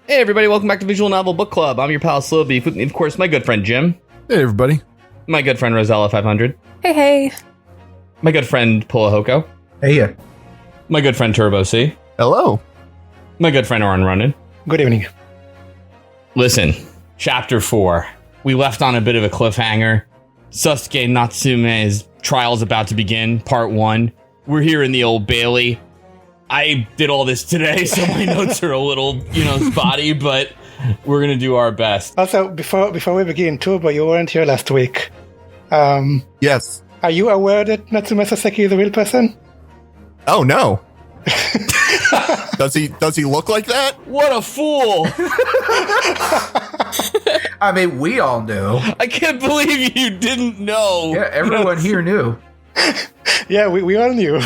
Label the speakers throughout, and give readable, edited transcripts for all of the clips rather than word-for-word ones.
Speaker 1: Hey everybody, welcome back to Visual Novel Book Club. I'm your pal Slow Beef, with me, of course, my good friend Jim.
Speaker 2: Hey everybody.
Speaker 1: My good friend Rosella 500.
Speaker 3: Hey.
Speaker 1: My good friend Pulahoko.
Speaker 4: Hey, yeah.
Speaker 1: My good friend Turbo C.
Speaker 2: Hello.
Speaker 1: My good friend Oren Runnin.
Speaker 4: Good evening.
Speaker 1: Listen, Chapter 4. We left on a bit of a cliffhanger. Sasuke Natsume's trial is about to begin, Part 1. We're here in the Old Bailey. I did all this today, so my notes are a little, spotty, but we're going to do our best.
Speaker 4: Also, before we begin, Turbo, you weren't here last week.
Speaker 2: Yes.
Speaker 4: Are you aware that Natsume Saseki is a real person?
Speaker 2: Oh no. Does he look like that?
Speaker 1: What a fool!
Speaker 5: I mean, we all knew.
Speaker 1: I can't believe you didn't know.
Speaker 5: Yeah, everyone here knew.
Speaker 4: Yeah, we all knew.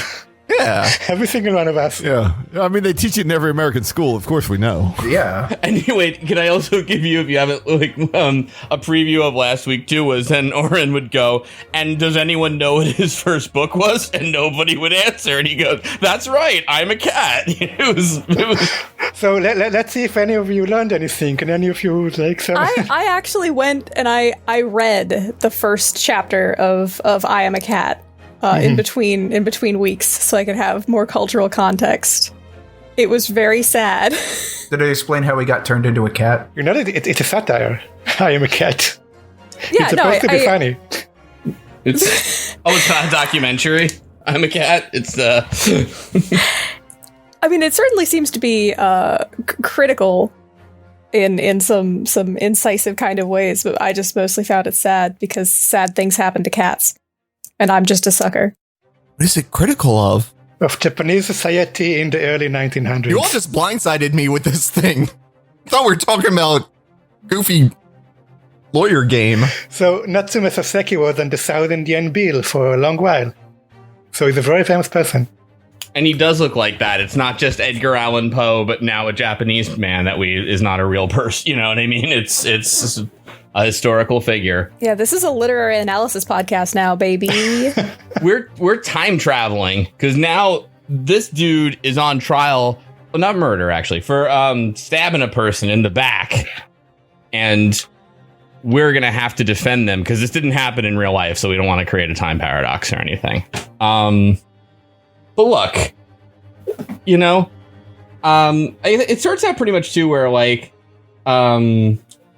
Speaker 2: Yeah.
Speaker 4: Every single one of us.
Speaker 2: Yeah. I mean, they teach it in every American school. Of course we know.
Speaker 5: Yeah.
Speaker 1: Anyway, can I also give you, if you haven't, a preview of last week too, was then Oren would go, and does anyone know what his first book was? And nobody would answer. And he goes, that's right, I'm a cat. It was.
Speaker 4: So let's see if any of you learned anything. Can any of you like some?
Speaker 3: I actually went and I read the first chapter of I Am a Cat in between weeks so I could have more cultural context. It was very sad.
Speaker 5: Did it explain how he got turned into a cat?
Speaker 4: You know, it's a satire. I am a cat.
Speaker 3: Yeah,
Speaker 4: it's supposed to be funny.
Speaker 1: It's not a documentary. I'm a cat. It's
Speaker 3: I mean, it certainly seems to be critical in some incisive kind of ways, but I just mostly found it sad because sad things happen to cats. And I'm just a sucker.
Speaker 2: What is it critical of?
Speaker 4: Of Japanese society in the early 1900s.
Speaker 2: You all just blindsided me with this thing. I thought we were talking about goofy lawyer game.
Speaker 4: So Natsume Saseki was on the South Indian Bill for a long while. So he's a very famous person.
Speaker 1: And he does look like that. It's not just Edgar Allan Poe, but now a Japanese man that is not a real person. You know what I mean? It's a historical figure.
Speaker 3: Yeah, this is a literary analysis podcast now, baby.
Speaker 1: We're time traveling because now this dude is on trial, well, not murder actually, for stabbing a person in the back, and we're gonna have to defend them because this didn't happen in real life, so we don't want to create a time paradox or anything. But look, it starts out pretty much too where like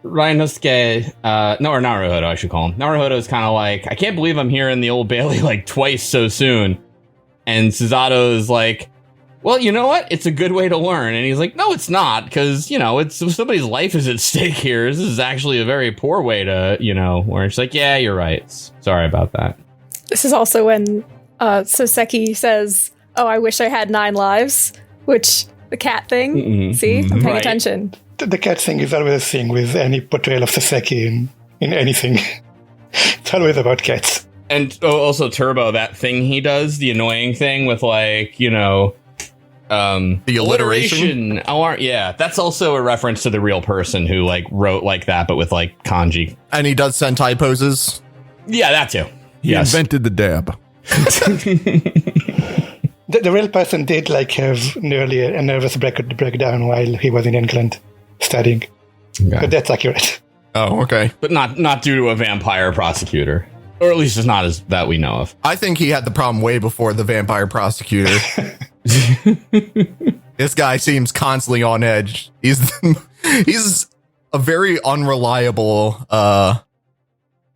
Speaker 1: Ryunosuke, or Naruhodo, I should call him. Naruhodo is kind of like, I can't believe I'm here in the Old Bailey like twice so soon. And Susato is like, well, you know what? It's a good way to learn. And he's like, no, it's not, because, it's somebody's life is at stake here. This is actually a very poor way to, where it's like, yeah, you're right. Sorry about that. This
Speaker 3: is also when Soseki says, oh, I wish I had 9 lives, which the cat thing. Mm-hmm. See, I'm paying attention.
Speaker 4: The cat thing is always a thing with any portrayal of Saseki in anything. It's always about cats.
Speaker 1: And also Turbo, that thing he does, the annoying thing with like, the alliteration. Oh, yeah, that's also a reference to the real person who like wrote like that, but with like kanji.
Speaker 2: And he does sentai poses.
Speaker 1: Yeah, that too.
Speaker 2: He invented the dab.
Speaker 4: The real person did like have nearly a nervous breakdown while he was in England studying. Okay. But that's accurate.
Speaker 2: Oh, okay.
Speaker 1: But not due to a vampire prosecutor. Or at least it's not as that we know of.
Speaker 2: I think he had the problem way before the vampire prosecutor. This guy seems constantly on edge. He's a very unreliable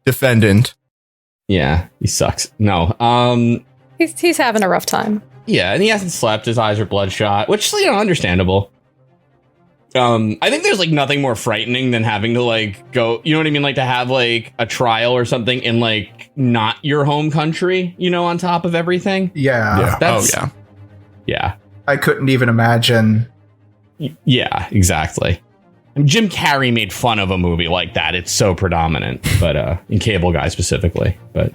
Speaker 2: defendant.
Speaker 1: Yeah, he sucks. No.
Speaker 3: He's having a rough time.
Speaker 1: Yeah, and he hasn't slept. His eyes are bloodshot, which, understandable. I think there's like nothing more frightening than having to like go, you know what I mean? Like to have like a trial or something in like not your home country, on top of everything.
Speaker 5: Yeah.
Speaker 1: Yeah.
Speaker 5: I couldn't even imagine.
Speaker 1: Yeah, exactly. And Jim Carrey made fun of a movie like that. It's so predominant, but in Cable Guy specifically. But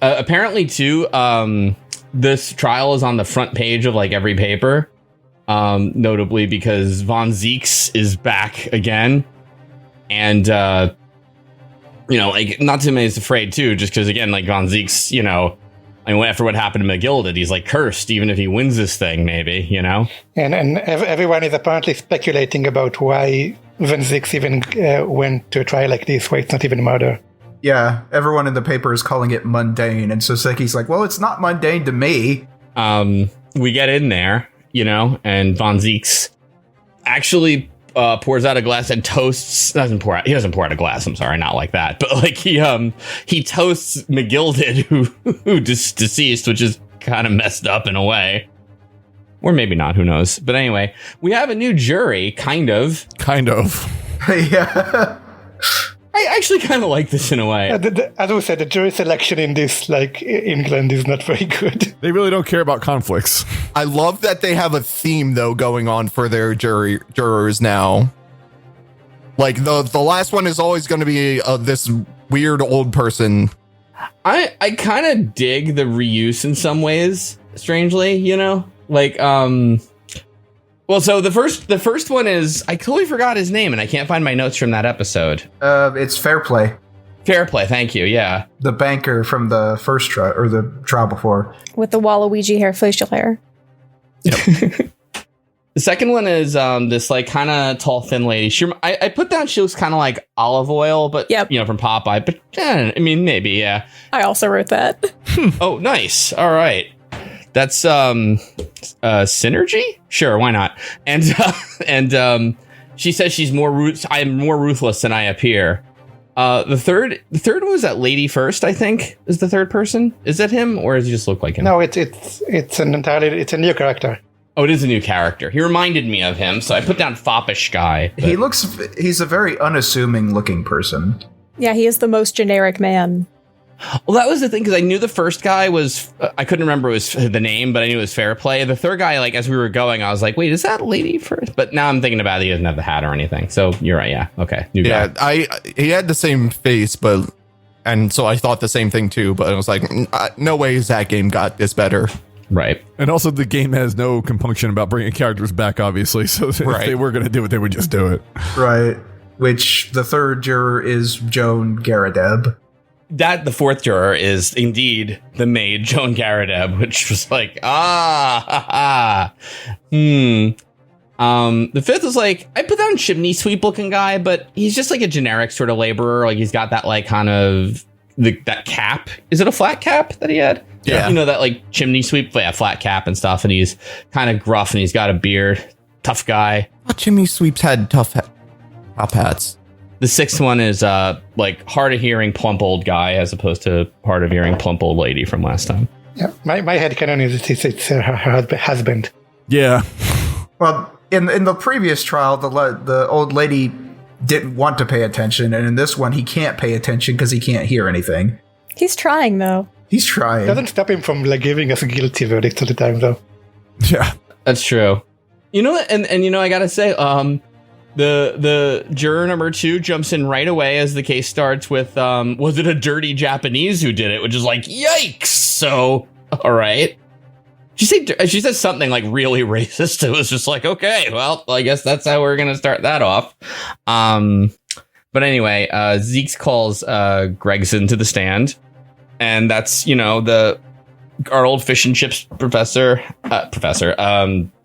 Speaker 1: apparently too, this trial is on the front page of like every paper. Notably because Von Zeeks is back again. And, like Natsume is afraid too, just because again, like Von Zeeks, I mean, after what happened to McGilded, he's like cursed, even if he wins this thing, maybe, you know?
Speaker 4: And everyone is apparently speculating about why Van Zix even went to a trial like this, where it's not even murder.
Speaker 5: Yeah, everyone in the paper is calling it mundane, and Soseki's like, well, it's not mundane to me.
Speaker 1: We get in there, you know, and Von Zix actually pours out a glass and toasts. He doesn't pour out a glass. I'm sorry, not like that. But like he toasts McGilded, who deceased, which is kind of messed up in a way, or maybe not. Who knows? But anyway, we have a new jury, kind of.
Speaker 5: Yeah.
Speaker 1: I actually kind of like this in a way.
Speaker 4: As we said, the jury selection in this, like, England is not very good.
Speaker 6: They really don't care about conflicts.
Speaker 2: I love that they have a theme, though, going on for their jurors now. Like, the last one is always going to be this weird old person.
Speaker 1: I kind of dig the reuse in some ways, strangely, you know? Like, well, so the first one is, I totally forgot his name, and I can't find my notes from that episode.
Speaker 5: It's Fair Play.
Speaker 1: Fair Play, thank you, yeah.
Speaker 5: The banker from the first trial, or the trial before.
Speaker 3: With the Waluigi hair, facial hair.
Speaker 1: Yep. The second one is this, like, kind of tall, thin lady. I put down she looks kind of like Olive Oil, but,
Speaker 3: yep.
Speaker 1: You know, from Popeye. But, I mean, maybe, yeah.
Speaker 3: I also wrote that.
Speaker 1: Oh, nice. All right. That's synergy? Sure, why not? And she says she's I am more ruthless than I appear. The third one was that lady first, I think, is the third person. Is that him, or does he just look like him?
Speaker 4: No, it's a new character.
Speaker 1: Oh, it is a new character. He reminded me of him, so I put down foppish guy.
Speaker 5: He's a very unassuming looking person.
Speaker 3: Yeah, he is the most generic man.
Speaker 1: Well, that was the thing, because I knew the first guy was, I couldn't remember the name, but I knew it was Fair Play. The third guy, like, as we were going, I was like, wait, is that lady first? But now I'm thinking about it, he doesn't have the hat or anything. So you're right, yeah. Okay, new guy.
Speaker 2: Yeah, he had the same face, and so I thought the same thing too, but I was like, no way that game got this better.
Speaker 1: Right.
Speaker 6: And also the game has no compunction about bringing characters back, obviously. So if they were going to do it, they would just do it.
Speaker 5: Right. Which the third juror is Joan Garadeb.
Speaker 1: The fourth juror is indeed the maid, Joan Garadeb, which was like, The fifth was like, I put down chimney sweep looking guy, but he's just like a generic sort of laborer. Like he's got that like kind of that cap. Is it a flat cap that he had?
Speaker 2: Yeah.
Speaker 1: You know, that like chimney sweep, flat cap and stuff. And he's kind of gruff and he's got a beard. Tough guy.
Speaker 2: Chimney sweeps had top hats.
Speaker 1: The sixth one is like hard of hearing plump old guy as opposed to hard of hearing plump old lady from last time.
Speaker 4: Yeah, my headcanon is it's her husband.
Speaker 6: Yeah.
Speaker 5: Well, in the previous trial, the old lady didn't want to pay attention, and in this one, he can't pay attention because he can't hear anything.
Speaker 3: He's trying, though.
Speaker 5: He's trying.
Speaker 4: It doesn't stop him from like giving us a guilty verdict all the time, though.
Speaker 6: Yeah,
Speaker 1: that's true. You know, and you know, I gotta say, the juror number 2 jumps in right away as the case starts with, was it a dirty Japanese who did it? Which is like, yikes! So, all right. She said something like really racist. It was just like, okay, well, I guess that's how we're gonna start that off. But anyway, Zeeks calls Gregson to the stand, and that's, you know, our old fish and chips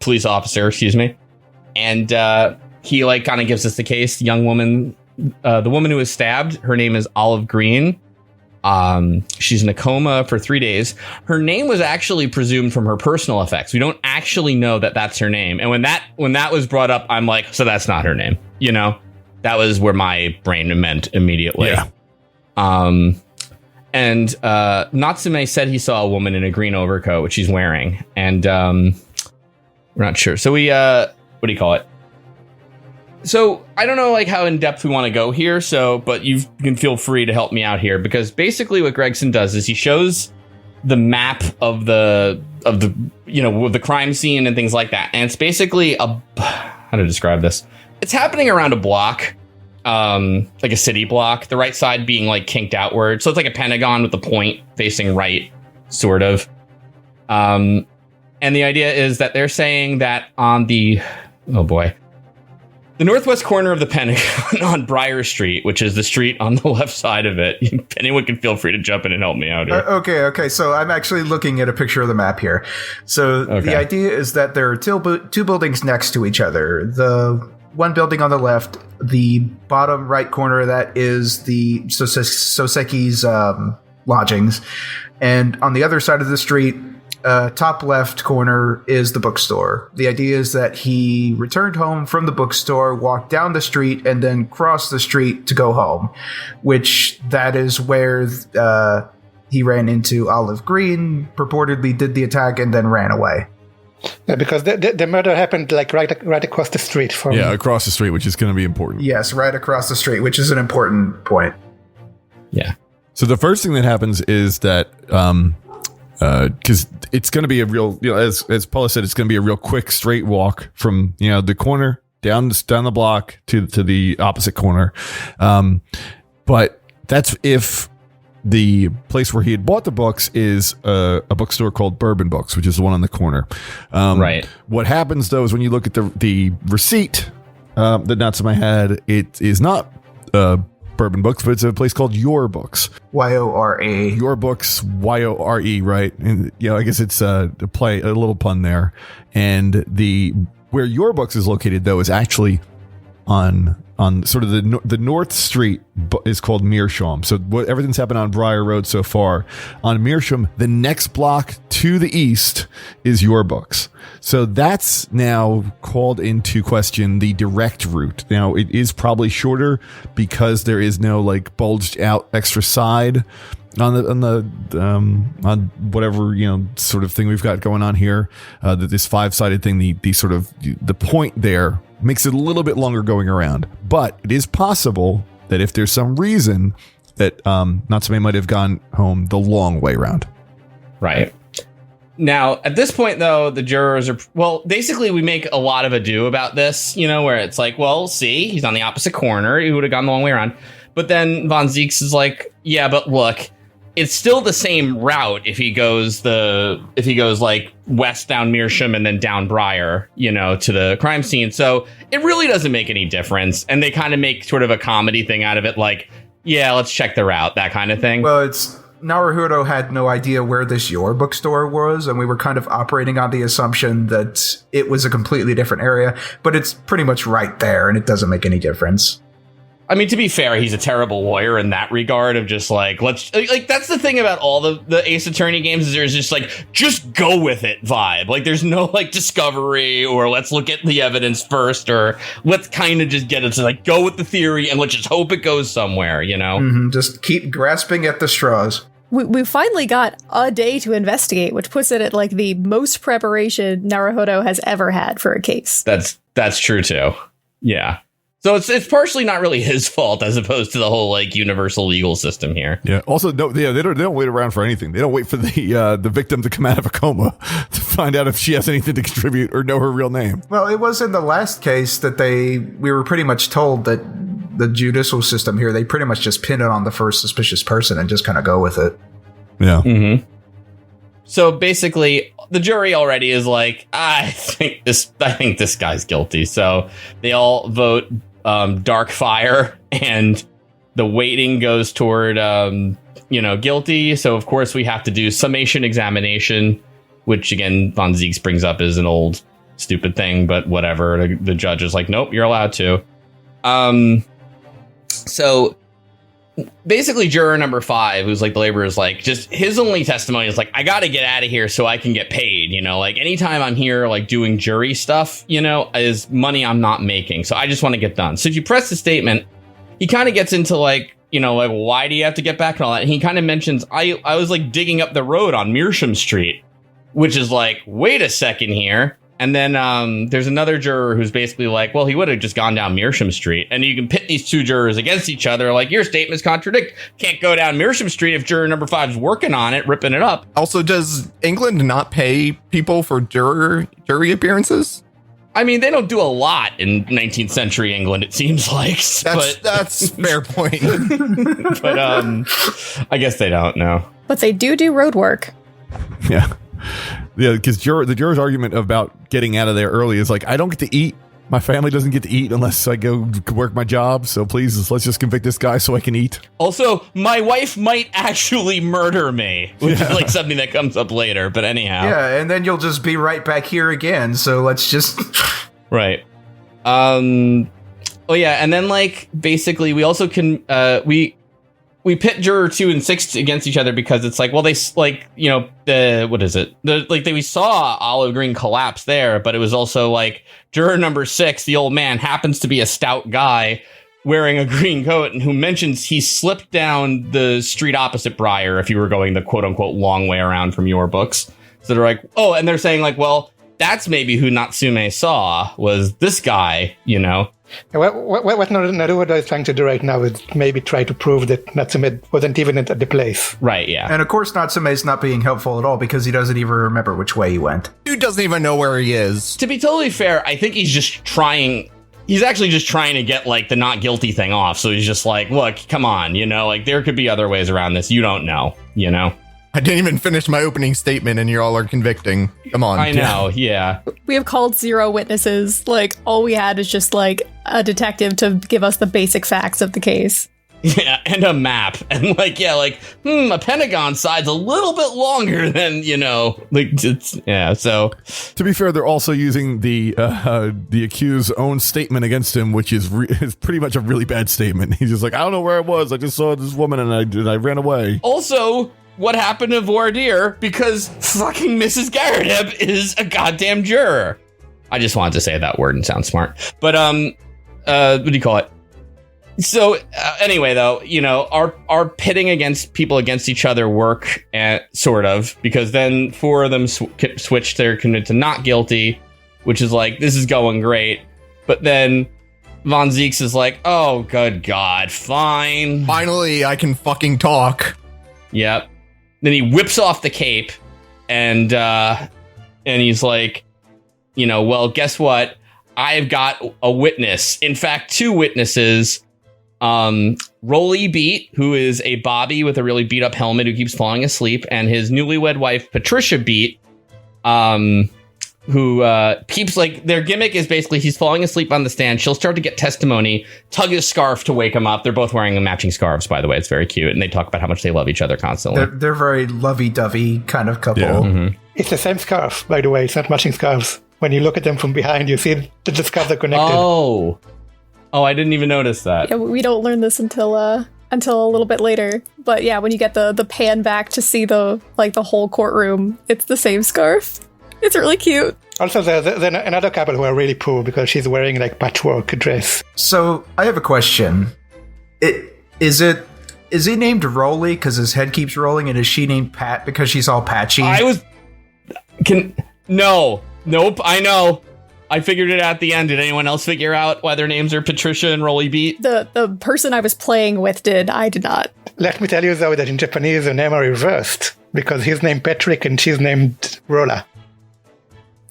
Speaker 1: police officer, excuse me, and he like kind of gives us the case. The young woman, the woman who was stabbed, her name is Olive Green. She's in a coma for 3 days. Her name was actually presumed from her personal effects. We don't actually know that that's her name. And when that was brought up, I'm like, so that's not her name. You know, that was where my brain went immediately.
Speaker 6: Yeah.
Speaker 1: And Natsume said he saw a woman in a green overcoat, which she's wearing. And we're not sure. So we, what do you call it? So I don't know like how in depth we want to go here. But you can feel free to help me out here, because basically what Gregson does is he shows the map of the you know, the crime scene and things like that. And it's basically how to describe this. It's happening around a block, like a city block, the right side being like kinked outward. So it's like a pentagon with the point facing right, sort of. And the idea is that they're saying that on the, oh boy. the northwest corner of the Pentagon on Briar Street, which is the street on the left side of it. Anyone can feel free to jump in and help me out here.
Speaker 5: Okay. So I'm actually looking at a picture of the map here. So the idea is that there are two buildings next to each other. The one building on the left, the bottom right corner, that is the Soseki's lodgings. And on the other side of the street, top left corner is the bookstore. The idea is that he returned home from the bookstore, walked down the street, and then crossed the street to go home, which that is where he ran into Olive Green, purportedly did the attack, and then ran away.
Speaker 4: Yeah, because the murder happened like right across the street from...
Speaker 6: Yeah, across the street, which is going to be important.
Speaker 5: Yes, right across the street, which is an important point.
Speaker 1: Yeah.
Speaker 6: So the first thing that happens is that... because it's going to be a real, as Paula said, it's going to be a real quick straight walk from the corner down the block to the opposite corner. But that's if the place where he had bought the books is a bookstore called Bourbon Books, which is the one on the corner.
Speaker 1: Right.
Speaker 6: What happens though is when you look at the receipt that Natsume had, it is not Bourbon Books, but it's a place called Your Books.
Speaker 5: Yore.
Speaker 6: Your Books, Yore, right? And I guess it's a little pun there. And where Your Books is located though is actually on sort of the North Street is called Meerschaum. So everything's happened on Briar Road so far. On Meerschaum, the next block to the east is Your Books. So that's now called into question the direct route. Now it is probably shorter because there is no like bulged out extra side on whatever sort of thing we've got going on here. This 5-sided thing, the sort of the point there makes it a little bit longer going around. But it is possible that if there's some reason that Natsume might have gone home the long way around.
Speaker 1: Right. Now, at this point, though, the jurors are... Well, basically, we make a lot of ado about this, where it's like, well, see, he's on the opposite corner. He would have gone the long way around. But then Von Zieks is like, yeah, but look, it's still the same route if he goes like west down Meerschaum and then down Briar, to the crime scene. So it really doesn't make any difference. And they kind of make sort of a comedy thing out of it, like, yeah, let's check the route, that kind of thing.
Speaker 5: Well, Naruhodo had no idea where this Your bookstore was, and we were kind of operating on the assumption that it was a completely different area, but it's pretty much right there, and it doesn't make any difference.
Speaker 1: I mean, to be fair, he's a terrible lawyer in that regard of just like, that's the thing about all the Ace Attorney games is there's just like, just go with it vibe. Like there's no like discovery or let's look at the evidence first or let's kind of just get it to like go with the theory and let's just hope it goes somewhere,
Speaker 5: Mm-hmm. Just keep grasping at the straws.
Speaker 3: We finally got a day to investigate, which puts it at like the most preparation Naruhodo has ever had for a case.
Speaker 1: That's true too. Yeah. So it's partially not really his fault as opposed to the whole like universal legal system here.
Speaker 6: Yeah. Also, they don't wait around for anything. They don't wait for the victim to come out of a coma to find out if she has anything to contribute or know her real name.
Speaker 5: Well, it was in the last case that we were pretty much told that the judicial system here, they pretty much just pin it on the first suspicious person and just kind of go with it.
Speaker 6: Yeah.
Speaker 1: Mm-hmm. So basically, the jury already is like, I think this guy's guilty. So they all vote dark fire, and the weighting goes toward guilty. So of course we have to do summation examination, which again Von Zieks brings up as an old stupid thing, but whatever. The judge is like, nope, you're allowed to. So basically juror number 5, who's like the laborer, is like, just his only testimony is like, I got to get out of here so I can get paid. Like anytime I'm here, like doing jury stuff, is money I'm not making. So I just want to get done. So if you press the statement, he kind of gets into like, like, why do you have to get back and all that? And he kind of mentions, I was like digging up the road on Meerschaum Street, which is like, wait a second here. And then there's another juror who's basically like, well, he would have just gone down Meerschaum Street. And you can pit these two jurors against each other. Like, your statements contradict. Can't go down Meerschaum Street if juror number 5 is working on it, ripping it up.
Speaker 2: Also, does England not pay people for jury appearances?
Speaker 1: I mean, they don't do a lot in 19th century England, it seems like.
Speaker 2: That's fair point.
Speaker 1: But I guess they don't know.
Speaker 3: But they do road work.
Speaker 6: Yeah. Yeah, because the juror's argument about getting out of there early is like, I don't get to eat My family doesn't get to eat unless I go work my job. So please, let's just convict this guy so I can eat.
Speaker 1: Also, my wife might actually murder me, which is like something that comes up later. But anyhow.
Speaker 5: Yeah, and then you'll just be right back here again. So let's just...
Speaker 1: Right. Oh, yeah. And then, like, basically, we also can... We pit juror 2 and 6 against each other because it's like, well, they like, you know, what is it? We saw Olive Green collapse there, but it was also like juror number 6, the old man, happens to be a stout guy wearing a green coat and who mentions he slipped down the street opposite Briar if you were going the quote unquote long way around from your books. So they're like, oh, and they're saying like, well, that's maybe who Natsume saw was this guy, you know?
Speaker 4: What Naruto is trying to do right now is maybe try to prove that Natsume wasn't even at the place.
Speaker 1: Right, yeah.
Speaker 5: And of course, Natsume's not being helpful at all because he doesn't even remember which way he went.
Speaker 2: Dude doesn't even know where he is.
Speaker 1: To be totally fair, I think he's actually just trying to get, like, the not guilty thing off. So he's just like, look, come on, you know, like, there could be other ways around this. You don't know, you know?
Speaker 2: I didn't even finish my opening statement and you all are convicting. Come on.
Speaker 1: I know, yeah.
Speaker 3: We have called 0 witnesses. Like, all we had is just, like, a detective to give us the basic facts of the case.
Speaker 1: Yeah, and a map. And, like, yeah, like, a Pentagon side's a little bit longer than, you know, like, it's, yeah, so.
Speaker 6: To be fair, they're also using the accused's own statement against him, which is pretty much a really bad statement. He's just like, I don't know where I was. I just saw this woman and I ran away.
Speaker 1: Also, what happened to voir dire? Because fucking Mrs. Garadeb is a goddamn juror. I just wanted to say that word and sound smart. But, what do you call it? So, anyway, though, you know, our pitting against people against each other work, sort of, because then 4 of them switch their convict to not guilty, which is like, this is going great. But then Von Zieks is like, oh, good God, fine.
Speaker 2: Finally, I can fucking talk.
Speaker 1: Yep. Then he whips off the cape and he's like, you know, well, guess what? I've got a witness. In fact, 2 witnesses. Roly Beat, who is a Bobby with a really beat up helmet who keeps falling asleep, and his newlywed wife, Patricia Beat, who keeps, like, their gimmick is basically he's falling asleep on the stand. She'll start to get testimony, tug his scarf to wake him up. They're both wearing matching scarves, by the way. It's very cute. And they talk about how much they love each other constantly.
Speaker 5: They're very lovey-dovey kind of couple.
Speaker 6: Yeah.
Speaker 1: Mm-hmm.
Speaker 4: It's the same scarf, by the way. It's not matching scarves. When you look at them from behind, you see that the scarves are connected.
Speaker 1: Oh, I didn't even notice that.
Speaker 3: Yeah, we don't learn this until a little bit later. But yeah, when you get the pan back to see the whole courtroom, it's the same scarf. It's really cute.
Speaker 4: Also, there's another couple who are really poor because she's wearing like patchwork dress.
Speaker 5: So I have a question. Is he named Roly because his head keeps rolling, and is she named Pat because she's all patchy?
Speaker 1: Nope, I know. I figured it out at the end. Did anyone else figure out why their names are Patricia and Roly Beat?
Speaker 3: The person I was playing with did. I did not.
Speaker 4: Let me tell you, though, that in Japanese, the name are reversed because he's named Patrick and she's named Rola.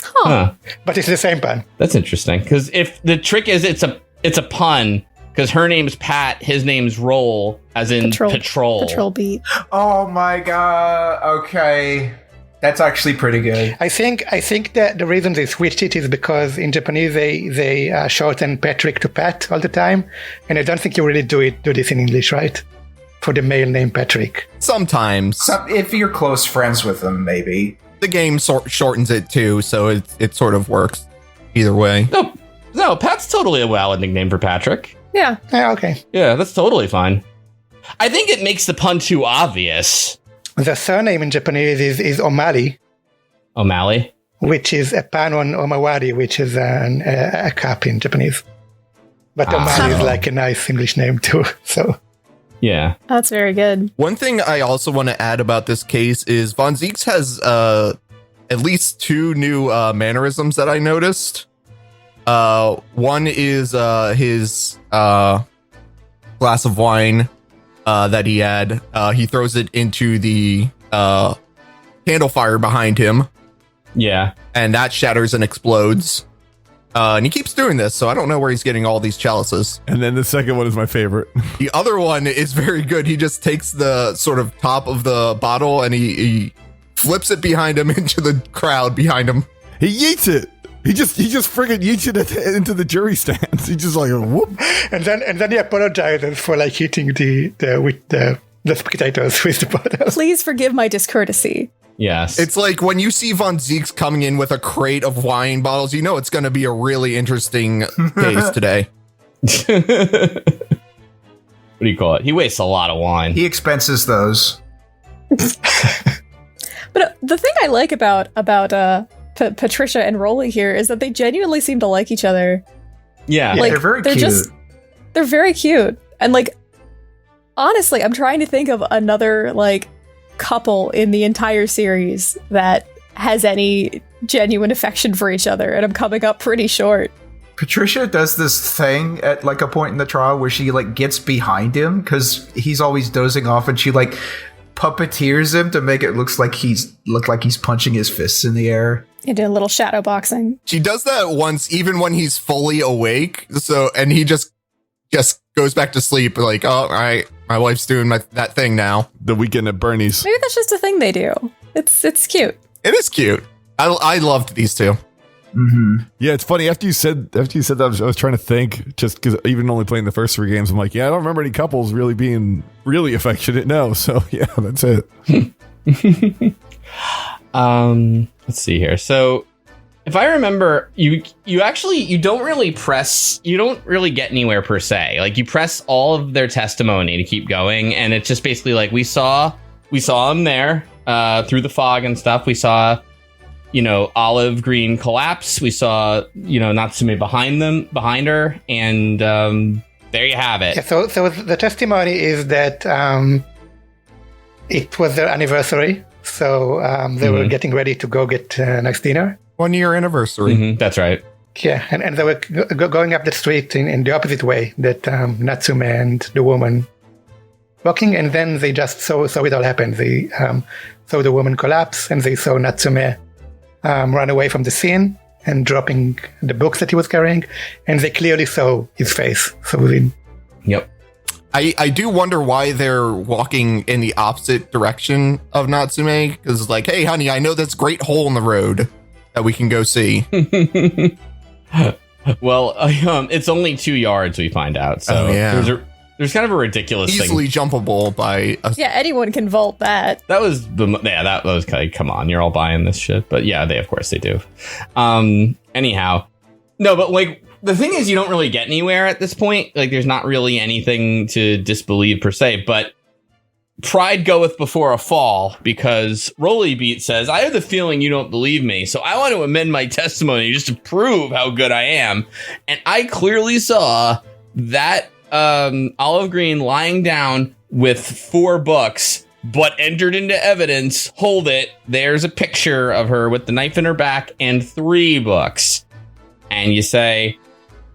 Speaker 1: Huh.
Speaker 4: But it's the same pun.
Speaker 1: That's interesting. Because if the trick is it's a pun, because her name's Pat, his name's Roll, as in Patrol.
Speaker 3: Patrol Beat.
Speaker 5: Oh my god. Okay. That's actually pretty good.
Speaker 4: I think that the reason they switched it is because in Japanese they shorten Patrick to Pat all the time, and I don't think you really do this in English, right? For the male name Patrick.
Speaker 2: Sometimes.
Speaker 5: If you're close friends with them, maybe.
Speaker 2: The game shortens it too, so it sort of works either way.
Speaker 1: No, Pat's totally a valid nickname for Patrick.
Speaker 3: Yeah.
Speaker 4: Okay.
Speaker 1: Yeah, that's totally fine. I think it makes the pun too obvious.
Speaker 4: The surname in Japanese is Omali.
Speaker 1: O'Malley?
Speaker 4: Which is a pan on Omawari, which is a cup in Japanese. But Omali is like a nice English name too, so...
Speaker 1: Yeah.
Speaker 3: That's very good.
Speaker 2: One thing I also want to add about this case is Von Zieks has at least 2 new mannerisms that I noticed. One is his glass of wine that he had. He throws it into the candle fire behind him.
Speaker 1: Yeah.
Speaker 2: And that shatters and explodes. And he keeps doing this, so I don't know where he's getting all these chalices.
Speaker 6: And then the second one is my favorite.
Speaker 2: The other one is very good. He just takes the sort of top of the bottle and he flips it behind him into the crowd behind him.
Speaker 6: He yeets it. He just friggin' yeets it into the jury stands. He just like whoop.
Speaker 4: And then he apologizes for like hitting the spectators with the bottle.
Speaker 3: Please forgive my discourtesy.
Speaker 1: Yes.
Speaker 2: It's like when you see Von Zieks coming in with a crate of wine bottles, you know it's going to be a really interesting case today.
Speaker 1: What do you call it? He wastes a lot of wine.
Speaker 5: He expenses those.
Speaker 3: But the thing I like about Patricia and Roly here is that they genuinely seem to like each other.
Speaker 1: Yeah.
Speaker 5: Yeah,
Speaker 3: Like,
Speaker 5: they're very cute.
Speaker 3: They're very cute. And like, honestly, I'm trying to think of another like couple in the entire series that has any genuine affection for each other, and I'm coming up pretty short.
Speaker 5: Patricia does this thing at like a point in the trial where she like gets behind him because he's always dozing off, and she like puppeteers him to make it look like he's punching his fists in the air.
Speaker 3: You did a little shadow boxing.
Speaker 2: She does that once, even when he's fully awake. So, and he just goes back to sleep. Like, oh, all right, my wife's doing that thing now.
Speaker 6: The weekend at Bernie's.
Speaker 3: Maybe that's just a thing they do. It's cute.
Speaker 2: It is cute. I loved these two.
Speaker 5: Mm-hmm.
Speaker 6: Yeah, it's funny. After you said that, I was trying to think. Just because even only playing the first 3 games, I'm like, yeah, I don't remember any couples really being really affectionate. No, so yeah, that's it.
Speaker 1: Let's see here. So, if I remember, you don't really get anywhere per se. Like, you press all of their testimony to keep going, and it's just basically like we saw them there through the fog and stuff. We saw, Olive Green collapse. We saw, Natsume behind her, and there you have it.
Speaker 4: Yeah, so the testimony is that it was their anniversary, so they were getting ready to go get a nice dinner.
Speaker 2: 1-year anniversary.
Speaker 1: Mm-hmm, that's right.
Speaker 4: Yeah, and they were going up the street in the opposite way that Natsume and the woman walking, and then they just saw it all happen. They saw the woman collapse, and they saw Natsume run away from the scene and dropping the books that he was carrying, and they clearly saw his face.
Speaker 1: Yep.
Speaker 2: I do wonder why they're walking in the opposite direction of Natsume, because it's like, hey, honey, I know this great hole in the road that we can go see.
Speaker 1: Well, it's only 2 yards, we find out. So there's kind of a ridiculous
Speaker 2: easily
Speaker 1: thing.
Speaker 2: Jumpable by
Speaker 3: Yeah, anyone can vault that.
Speaker 1: That was come on, you're all buying this shit. But yeah, of course they do. Anyhow, no, but like the thing is, you don't really get anywhere at this point. Like, there's not really anything to disbelieve per se, but pride goeth before a fall, because Roly Beat says, I have the feeling you don't believe me, so I want to amend my testimony just to prove how good I am. And I clearly saw that Olive Green lying down with 4 books, but entered into evidence. Hold it. There's a picture of her with the knife in her back and 3 books. And you say,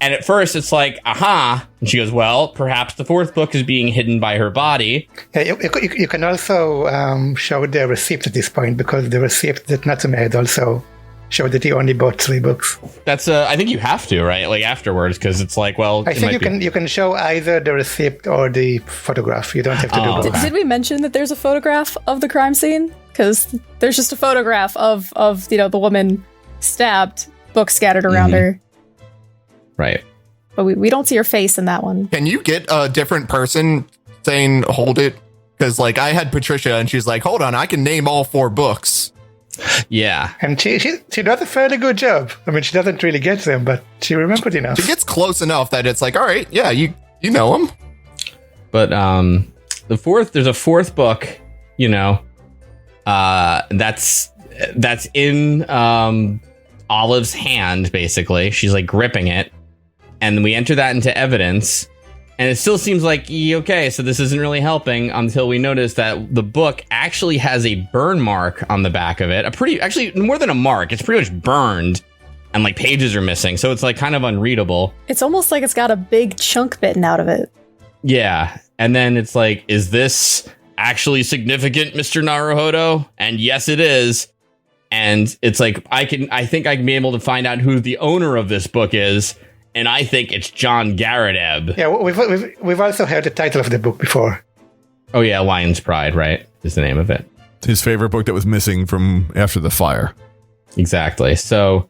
Speaker 1: and at first it's like, aha. And she goes, well, perhaps the 4th book is being hidden by her body.
Speaker 4: Yeah, you can also show the receipt at this point, because the receipt that Natsume had also showed that he only bought 3 books.
Speaker 1: That's I think you have to, right? Like afterwards, because it's like, well,
Speaker 4: I think you can show either the receipt or the photograph. You don't have to do both.
Speaker 3: Did we mention that there's a photograph of the crime scene? Because there's just a photograph of the woman stabbed, books scattered around her.
Speaker 1: Right.
Speaker 3: But we don't see her face in that one.
Speaker 2: Can you get a different person saying, hold it? Because, like, I had Patricia, and she's like, hold on, I can name all 4 books.
Speaker 1: Yeah.
Speaker 4: And she does a fairly good job. I mean, she doesn't really get them, but she remembered enough.
Speaker 2: She gets close enough that it's like, all right, yeah, you know them.
Speaker 1: But there's a 4th book, that's in Olive's hand, basically. She's like gripping it. And we enter that into evidence. And it still seems like, okay, so this isn't really helping, until we notice that the book actually has a burn mark on the back of it. Actually, more than a mark. It's pretty much burned. And like pages are missing. So it's like kind of unreadable.
Speaker 3: It's almost like it's got a big chunk bitten out of it.
Speaker 1: Yeah. And then it's like, is this actually significant, Mr. Naruhodo? And yes, it is. And it's like, I think I can be able to find out who the owner of this book is. And I think it's John Garadeb.
Speaker 4: Yeah, we've also heard the title of the book before.
Speaker 1: Oh yeah, Lion's Pride, right? Is the name of it.
Speaker 6: His favorite book that was missing from after the fire.
Speaker 1: Exactly. So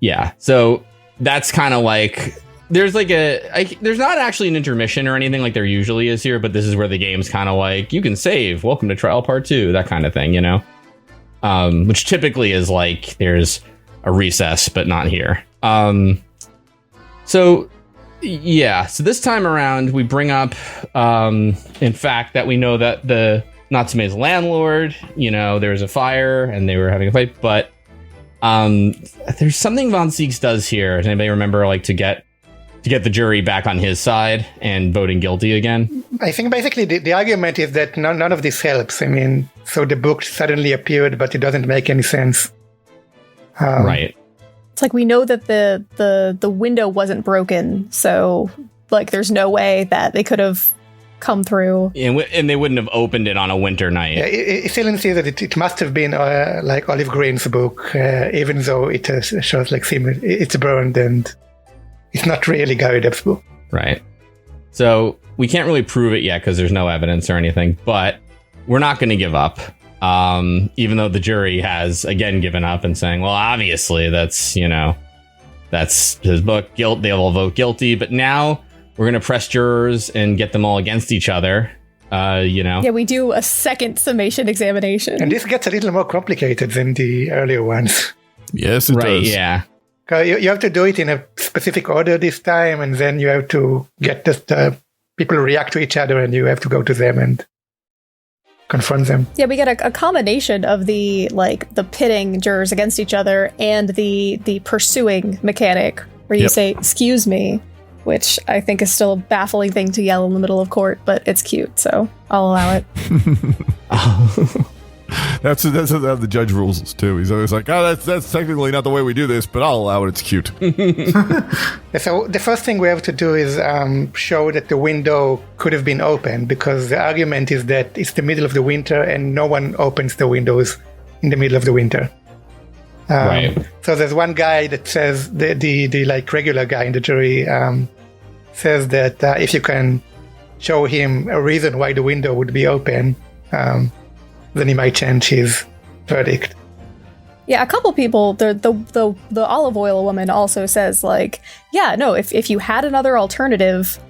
Speaker 1: Yeah. So that's kind of like there's like there's not actually an intermission or anything like there usually is here, but this is where the game's kind of like, you can save, welcome to trial part 2, that kind of thing, you know, which typically is like there's a recess, but not here. So yeah, so this time around we bring up, in fact, that we know that the Natsume's landlord, you know, there was a fire and they were having a fight, but there's something Von Zieks does here. Does anybody remember, like, to get the jury back on his side and voting guilty again?
Speaker 4: I think basically the argument is that none of this helps. I mean, so the book suddenly appeared, but it doesn't make any sense.
Speaker 1: Right.
Speaker 3: It's like we know that the window wasn't broken, so like there's no way that they could have come through.
Speaker 1: And they wouldn't have opened it on a winter night.
Speaker 4: Yeah, it still insists that it must have been like Olive Green's book, even though it shows like it's burned and it's not really Gary Depp's book.
Speaker 1: Right. So we can't really prove it yet because there's no evidence or anything, but we're not going to give up. Even though the jury has again given up and saying, well, obviously that's his book, guilt, they will vote guilty, but now we're going to press jurors and get them all against each other. Yeah,
Speaker 3: we do a second summation examination.
Speaker 4: And this gets a little more complicated than the earlier ones.
Speaker 6: Yes, it does.
Speaker 1: Yeah.
Speaker 4: You have to do it in a specific order this time, and then you have to get the people react to each other, and you have to go to them and confront them.
Speaker 3: Yeah, we get a combination of the pitting jurors against each other and the pursuing mechanic where you say, excuse me, which I think is still a baffling thing to yell in the middle of court, but it's cute, so I'll allow it.
Speaker 6: That's how the judge rules too. He's always like, oh, that's technically not the way we do this, but I'll allow it. It's cute.
Speaker 4: So the first thing we have to do is show that the window could have been opened, because the argument is that it's the middle of the winter and no one opens the windows in the middle of the winter.
Speaker 1: Right.
Speaker 4: So there's one guy that says, the like regular guy in the jury says that if you can show him a reason why the window would be open, then he might change his verdict.
Speaker 3: Yeah, a couple people, the olive oil woman also says, like, yeah, no, if you had another alternative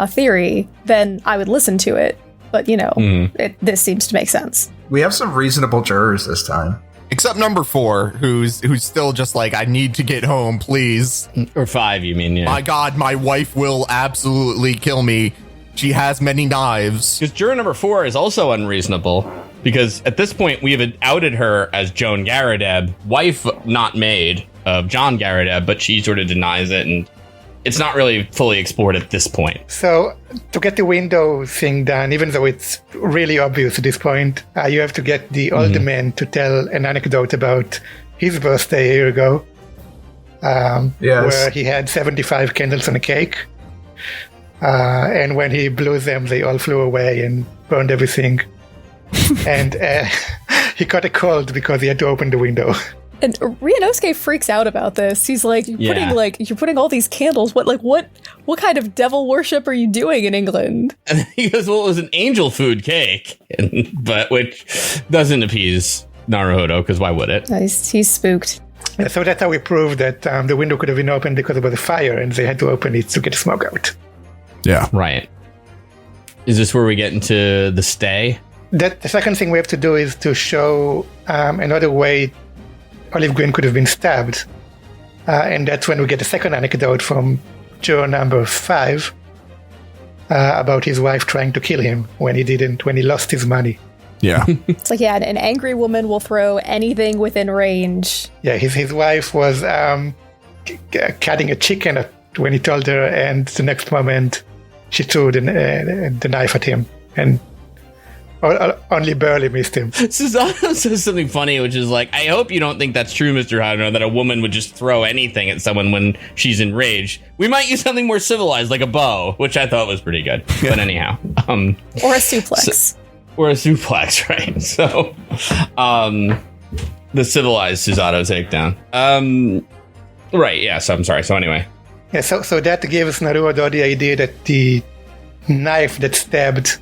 Speaker 3: theory, then I would listen to it. But, this seems to make sense.
Speaker 5: We have some reasonable jurors this time.
Speaker 2: Except number 4, who's still just like, I need to get home, please.
Speaker 1: Or 5, you mean, yeah.
Speaker 2: My God, my wife will absolutely kill me. She has many knives.
Speaker 1: Because juror number 4 is also unreasonable, because at this point we have outed her as Joan Garadeb, wife not maid of John Garadeb, but she sort of denies it, and it's not really fully explored at this point.
Speaker 4: So to get the window thing done, even though it's really obvious at this point, you have to get the older man to tell an anecdote about his birthday a year ago, where he had 75 candles on a cake. And when he blew them, they all flew away and burned everything. And he got a cold because he had to open the window.
Speaker 3: And Ryunosuke freaks out about this. He's like, you're putting all these candles. What kind of devil worship are you doing in England?
Speaker 1: And he goes, well, it was an angel food cake, but which doesn't appease Naruhodo, because why would it?
Speaker 3: He's spooked.
Speaker 4: Yeah, so that's how we proved that the window could have been opened because there was a fire, and they had to open it to get the smoke out.
Speaker 6: Yeah.
Speaker 1: Right. Is this where we get into the stay?
Speaker 4: The second thing we have to do is to show another way Olive Green could have been stabbed. And that's when we get a second anecdote from juror number 5 about his wife trying to kill him when he lost his money.
Speaker 6: Yeah.
Speaker 3: It's like, yeah, an angry woman will throw anything within range.
Speaker 4: Yeah, his wife was cutting a chicken when he told her, and the next moment she threw the knife at him and only barely missed him.
Speaker 1: Susanoo says something funny, which is like, I hope you don't think that's true, Mr. Haruno, that a woman would just throw anything at someone when she's enraged. We might use something more civilized, like a bow, which I thought was pretty good. But anyhow.
Speaker 3: Or a suplex.
Speaker 1: Or a suplex, right? So, the civilized Susanoo takedown. Right, yeah, so I'm sorry. So anyway.
Speaker 4: Yeah, so that gives Naruhodo the idea that the knife that stabbed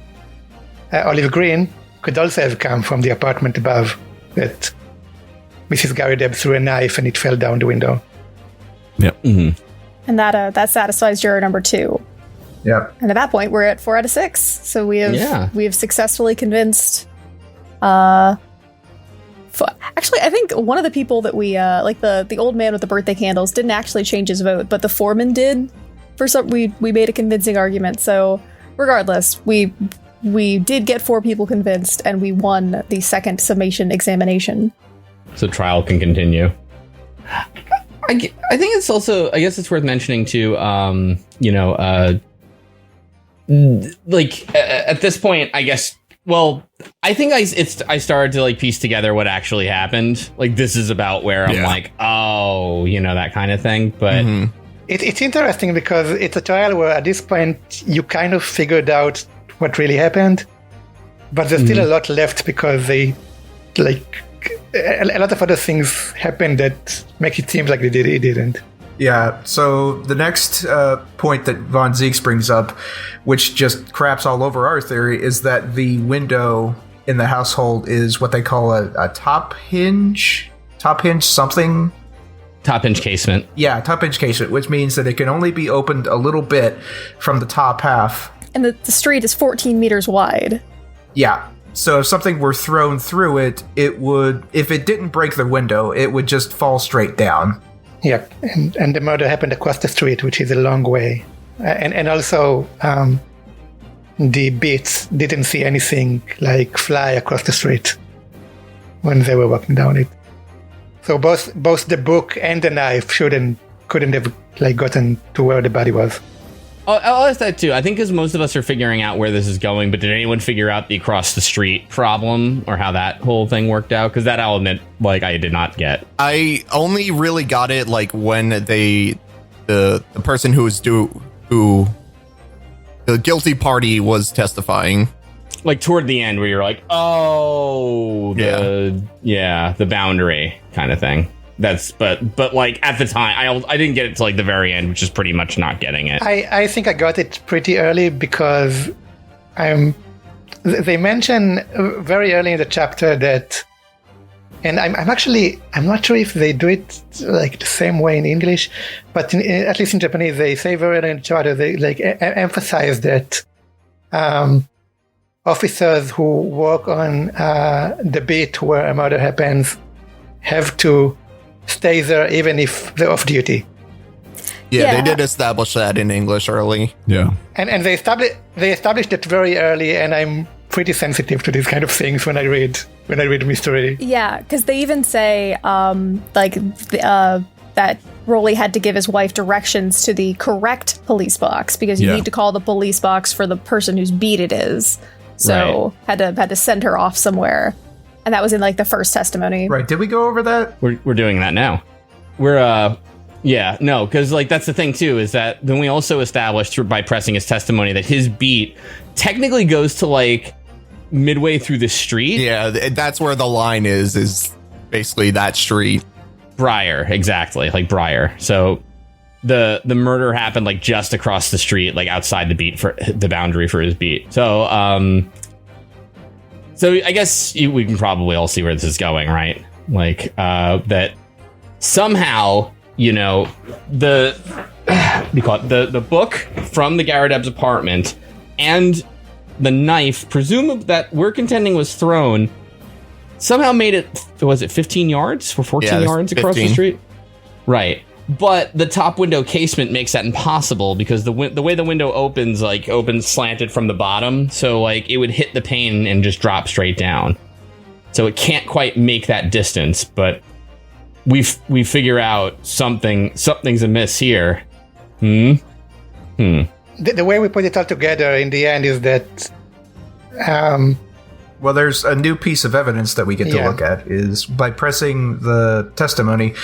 Speaker 4: Olive Green could also have come from the apartment above, that Mrs. Garadeb threw a knife and it fell down the window.
Speaker 6: Yep.
Speaker 1: Mm-hmm.
Speaker 3: And that satisfies juror number 2.
Speaker 5: Yep.
Speaker 3: And at that point, we're at 4 out of 6. So we have successfully convinced. Actually, I think one of the people that we like the old man with the birthday candles didn't actually change his vote, but the foreman did. For some, we made a convincing argument. So regardless, we did get 4 people convinced, and we won the second summation examination. So
Speaker 1: trial can continue. I think it's also, I guess it's worth mentioning too, at this point, I guess, well, I think I started to like piece together what actually happened. Like, this is about where I'm like, oh, that kind of thing. But
Speaker 4: it's interesting because it's a trial where at this point you kind of figured out what really happened, but there's still a lot left because they a lot of other things happened that make it seem like it didn't.
Speaker 5: Yeah, so the next point that Von Zieks brings up, which just craps all over our theory, is that the window in the household is what they call a top hinge something.
Speaker 1: Top hinge casement.
Speaker 5: Yeah, top hinge casement, which means that it can only be opened a little bit from the top half.
Speaker 3: And the street is 14 meters wide.
Speaker 5: Yeah. So if something were thrown through it, it would, if it didn't break the window, it would just fall straight down.
Speaker 4: Yeah, and the murder happened across the street, which is a long way. And also, the Beats didn't see anything like fly across the street when they were walking down it. So both the book and the knife couldn't have like gotten to where the body was.
Speaker 1: I'll ask that too. I think because most of us are figuring out where this is going, but did anyone figure out the across the street problem or how that whole thing worked out? Because that I'll admit, like, I did not get.
Speaker 2: I only really got it like when the person who the guilty party was testifying.
Speaker 1: Like toward the end, where you're like, oh, the boundary kind of thing. But like at the time, I didn't get it to like the very end, which is pretty much not getting it.
Speaker 4: I think I got it pretty early because they mention very early in the chapter that, and I'm not sure if they do it like the same way in English, but at least in Japanese they say very early in the chapter they like emphasize that officers who work on the beat where a murder happens have to stay there even if they're off duty.
Speaker 2: Yeah, they did establish that in English early.
Speaker 6: Yeah.
Speaker 4: And they established it very early, and I'm pretty sensitive to these kind of things when I read mystery.
Speaker 3: Yeah, because they even say that Roly had to give his wife directions to the correct police box because you need to call the police box for the person whose beat it is. So had to send her off somewhere. And that was in like the first testimony.
Speaker 5: Right. Did we go over that?
Speaker 1: We're doing that now. Because like that's the thing too, is that then we also established by pressing his testimony that his beat technically goes to like midway through the street.
Speaker 2: Yeah, that's where the line is basically that street.
Speaker 1: Briar, exactly, like Briar. So the murder happened like just across the street, like outside the beat for the boundary for his beat. So I guess we can probably all see where this is going, right? Like that somehow, the book from the Garadeb's apartment and the knife, presumably that we're contending was thrown, somehow made it, was it 15 yards or 14 yards across
Speaker 2: 15.
Speaker 1: the street? Right. But the top window casement makes that impossible because the way the window opens slanted from the bottom. So like it would hit the pane and just drop straight down. So it can't quite make that distance, but we figure out something's amiss here. The
Speaker 4: way we put it all together in the end is that
Speaker 5: well, there's a new piece of evidence that we get to look at. Is by pressing the testimony,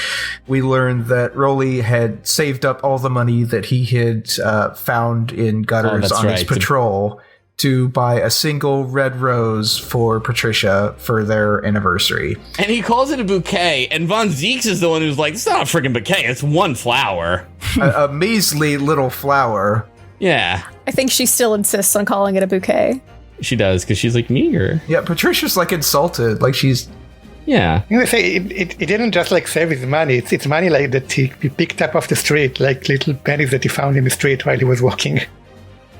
Speaker 5: we learned that Roly had saved up all the money that he had found in gutters on his patrol to buy a single red rose for Patricia for their anniversary.
Speaker 1: And he calls it a bouquet, and Von Zieks is the one who's like, it's not a freaking bouquet, it's one flower.
Speaker 5: a measly little flower.
Speaker 1: Yeah.
Speaker 3: I think she still insists on calling it a bouquet.
Speaker 1: She does, because she's like meager.
Speaker 5: Yeah, Patricia's like insulted. Like she's
Speaker 1: Yeah.
Speaker 4: You know, say it didn't just like save his money. It's money like that he picked up off the street, like little pennies that he found in the street while he was walking.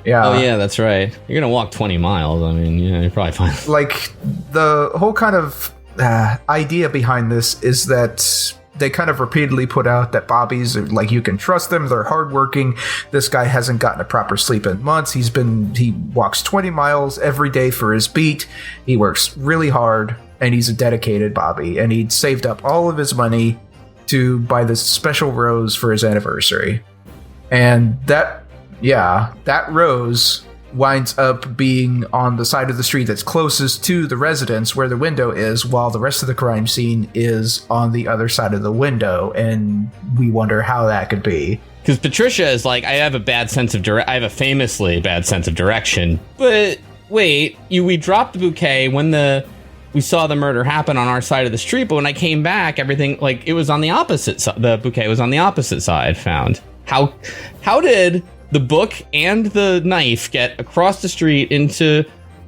Speaker 5: Yeah.
Speaker 1: Oh yeah, that's right. You're gonna walk 20 miles. I mean, yeah, you're probably fine.
Speaker 5: Like, the whole kind of idea behind this is that they kind of repeatedly put out that Bobbies are, like, you can trust them, they're hardworking. This guy hasn't gotten a proper sleep in months. He walks 20 miles every day for his beat. He works really hard, and he's a dedicated Bobby. And he'd saved up all of his money to buy this special rose for his anniversary. And that rose winds up being on the side of the street that's closest to the residence where the window is, while the rest of the crime scene is on the other side of the window, and we wonder how that could be.
Speaker 1: Because Patricia is like, I have a famously bad sense of direction. But wait, we dropped the bouquet when we saw the murder happen on our side of the street, but when I came back, everything, like, it was on the opposite side. The bouquet was on the opposite side found. How did the book and the knife get across the street into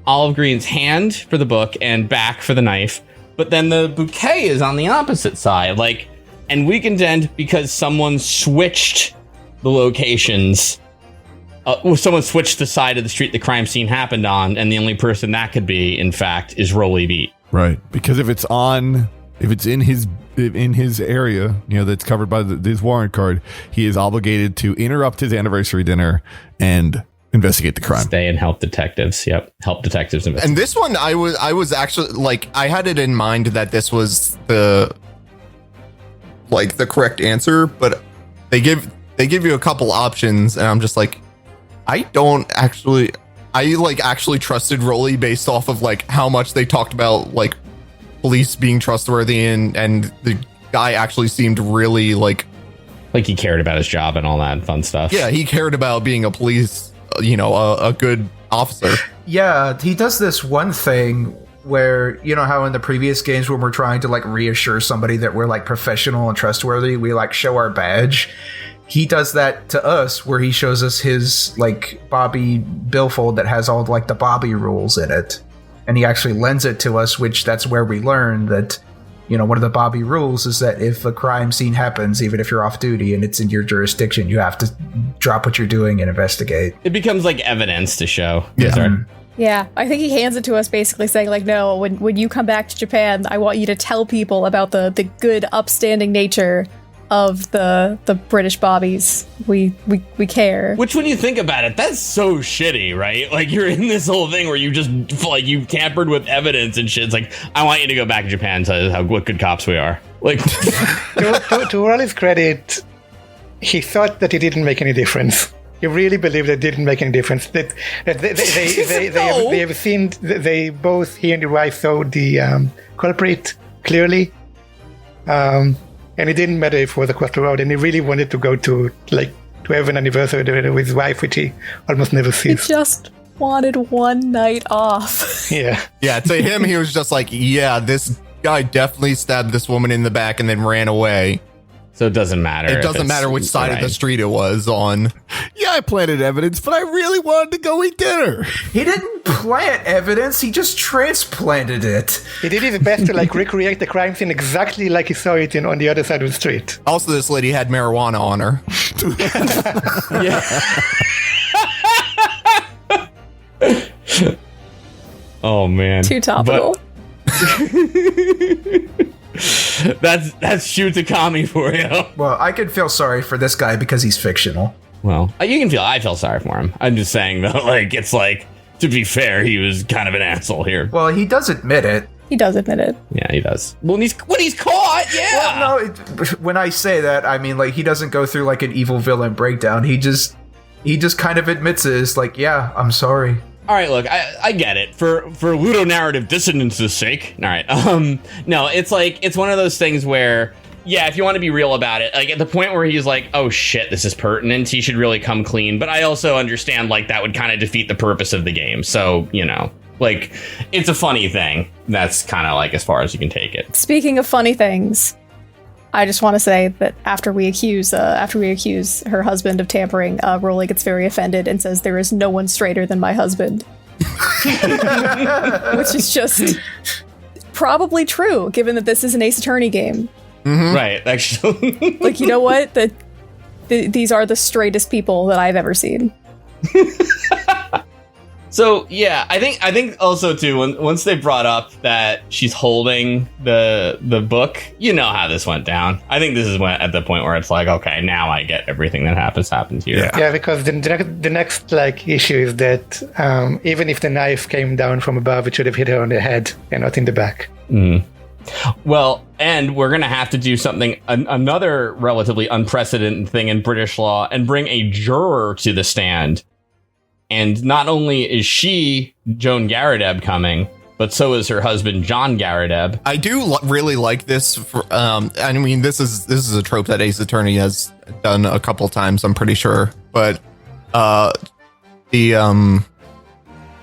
Speaker 1: Olive Green's hand for the book and back for the knife, but then the bouquet is on the opposite side? Like, and we contend because someone switched the locations. Someone switched the side of the street the crime scene happened on, and the only person that could be, in fact, is Roly Beat.
Speaker 6: Right, because if it's in his area, you know, that's covered by his warrant card, he is obligated to interrupt his anniversary dinner and investigate the crime.
Speaker 1: Stay and help detectives. Yep, help detectives investigate.
Speaker 2: And this one, I was actually, like, I had it in mind that this was the correct answer, but they give you a couple options, and I'm just like, I actually trusted Roly based off of, like, how much they talked about, like, police being trustworthy, and the guy actually seemed really like
Speaker 1: he cared about his job and all that fun stuff.
Speaker 2: Yeah, he cared about being a police, a good officer.
Speaker 5: Yeah, he does this one thing where, you know how in the previous games when we're trying to, like, reassure somebody that we're, like, professional and trustworthy, we, like, show our badge. He does that to us, where he shows us his, like, Bobby billfold that has all, like, the Bobby rules in it. And he actually lends it to us, which that's where we learn that, you know, one of the Bobby rules is that if a crime scene happens, even if you're off duty and it's in your jurisdiction, you have to drop what you're doing and investigate.
Speaker 1: It becomes like evidence to show.
Speaker 2: Yeah.
Speaker 3: Yeah, I think he hands it to us basically saying, like, no, when you come back to Japan, I want you to tell people about the good, upstanding nature of the British Bobbies. We care. Which,
Speaker 1: when you think about it, that's so shitty, right? Like, you're in this whole thing where you just, like, you tampered with evidence and shit. It's like, I want you to go back to Japan and tell us what good cops we are. Like,
Speaker 4: to Roly's credit, he thought that it didn't make any difference. He really believed that it didn't make any difference. That they have seen, he and the wife saw the culprit clearly. And it didn't matter if it was across the road, and he really wanted to go to have an anniversary with his wife, which he almost never sees.
Speaker 3: He just wanted one night off.
Speaker 4: Yeah.
Speaker 2: Yeah, to him, he was just like, yeah, this guy definitely stabbed this woman in the back and then ran away.
Speaker 1: So it doesn't matter.
Speaker 2: It doesn't matter which side of the street it was on.
Speaker 6: Yeah, I planted evidence, but I really wanted to go eat dinner.
Speaker 5: He didn't plant evidence, he just transplanted it.
Speaker 4: He did his best to recreate the crime scene exactly like he saw it on the other side of the street.
Speaker 2: Also, this lady had marijuana on her.
Speaker 1: Yeah. Oh man.
Speaker 3: Too topical.
Speaker 1: That's shoot to Kami for you.
Speaker 5: Well, I could feel sorry for this guy because he's fictional.
Speaker 1: Well, I feel sorry for him. I'm just saying though, like, it's like, to be fair, he was kind of an asshole here.
Speaker 5: Well, he does admit it.
Speaker 3: He does admit it.
Speaker 1: Yeah, he does. When he's caught, yeah.
Speaker 5: Well, no, when I say that, I mean, like, he doesn't go through like an evil villain breakdown. He just kind of admits it. It's like, yeah, I'm sorry.
Speaker 1: All right, look, I get it. For ludonarrative dissonance's sake. All right. No, it's like, it's one of those things where, yeah, if you want to be real about it, like, at the point where he's like, oh shit, this is pertinent, he should really come clean. But I also understand, like, that would kind of defeat the purpose of the game. So, you know, like, it's a funny thing. That's kind of like as far as you can take it.
Speaker 3: Speaking of funny things, I just want to say that after we accuse her husband of tampering, Roly gets very offended and says, "There is no one straighter than my husband," which is just probably true, given that this is an Ace Attorney game.
Speaker 2: Mm-hmm.
Speaker 1: Right, actually.
Speaker 3: Like, you know what? These are the straightest people that I've ever seen.
Speaker 1: So yeah, I think also too, once they brought up that she's holding the book, you know how this went down. I think this is at the point where it's like, okay, now I get everything that happened here.
Speaker 4: Yeah, because the next like issue is that even if the knife came down from above, it should have hit her on the head and not in the back.
Speaker 1: Mm. Well, and we're going to have to do something, another relatively unprecedented thing in British law, and bring a juror to the stand. And not only is she, Joan Garadeb, coming, but so is her husband, John Garadeb.
Speaker 2: I do really like this. I mean, this is a trope that Ace Attorney has done a couple times, I'm pretty sure. But the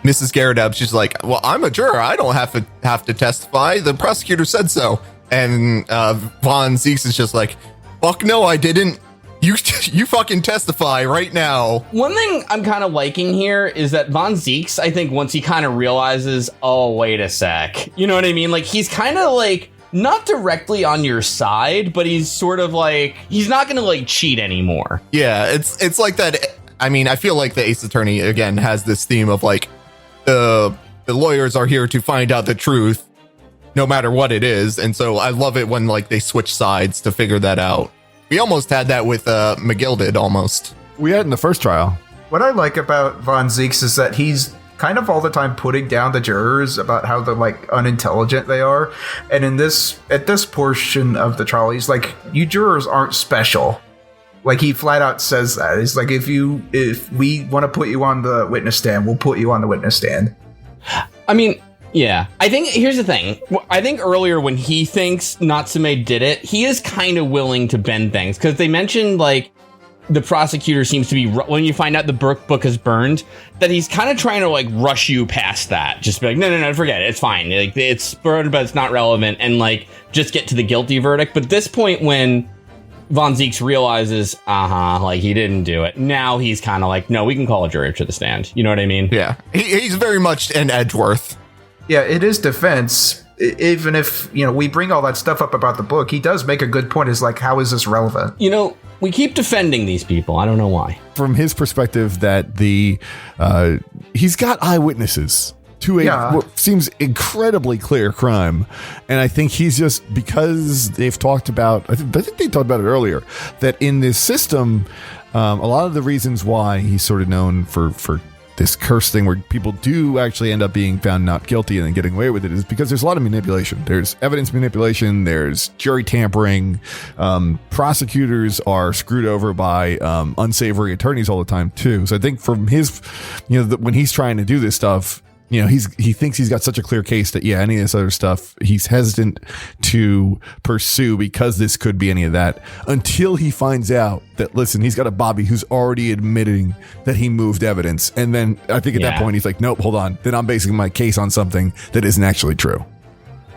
Speaker 2: Mrs. Garadeb, she's like, well, I'm a juror. I don't have to testify. The prosecutor said so. And Von Zieks is just like, fuck no, I didn't. You fucking testify right now.
Speaker 1: One thing I'm kind of liking here is that Von Zieks, I think once he kind of realizes, oh, wait a sec. You know what I mean? Like, he's kind of like, not directly on your side, but he's sort of like, he's not going to like cheat anymore.
Speaker 2: Yeah, it's like that. I mean, I feel like the Ace Attorney, again, has this theme of like, the lawyers are here to find out the truth, no matter what it is. And so I love it when like they switch sides to figure that out. We almost had that with McGill did almost.
Speaker 6: We had in the first trial.
Speaker 5: What I like about Von Zieks is that he's kind of all the time putting down the jurors about how they're like unintelligent they are. And at this portion of the trial, he's like, you jurors aren't special. Like, he flat out says that. He's like, if we want to put you on the witness stand, we'll put you on the witness stand.
Speaker 1: I mean, yeah, I think here's the thing. I think earlier when he thinks Natsume did it, he is kind of willing to bend things, because they mentioned like the prosecutor seems to be, when you find out the book is burned, that he's kind of trying to like rush you past that. Just be like, no, forget it. It's fine. Like, it's burned, but it's not relevant, and like just get to the guilty verdict. But at this point, when Von Zieks realizes, like he didn't do it, now he's kind of like, no, we can call a jury to the stand. You know what I mean?
Speaker 2: Yeah, he's very much an Edgeworth.
Speaker 5: Yeah, it is defense. Even if, we bring all that stuff up about the book, he does make a good point. Is like, how is this relevant?
Speaker 1: We keep defending these people. I don't know why.
Speaker 6: From his perspective, that he's got eyewitnesses to what seems incredibly clear crime. And I think he's just, because they've talked about, I think they talked about it earlier, that in this system, a lot of the reasons why he's sort of known for this curse thing where people do actually end up being found not guilty and then getting away with it is because there's a lot of manipulation. There's evidence manipulation. There's jury tampering. Prosecutors are screwed over by unsavory attorneys all the time too. So I think from his, when he's trying to do this stuff, he thinks he's got such a clear case that, any of this other stuff he's hesitant to pursue because this could be any of that until he finds out that, listen, he's got a Bobby who's already admitting that he moved evidence. And then I think at that point, he's like, nope, hold on. Then I'm basing my case on something that isn't actually true.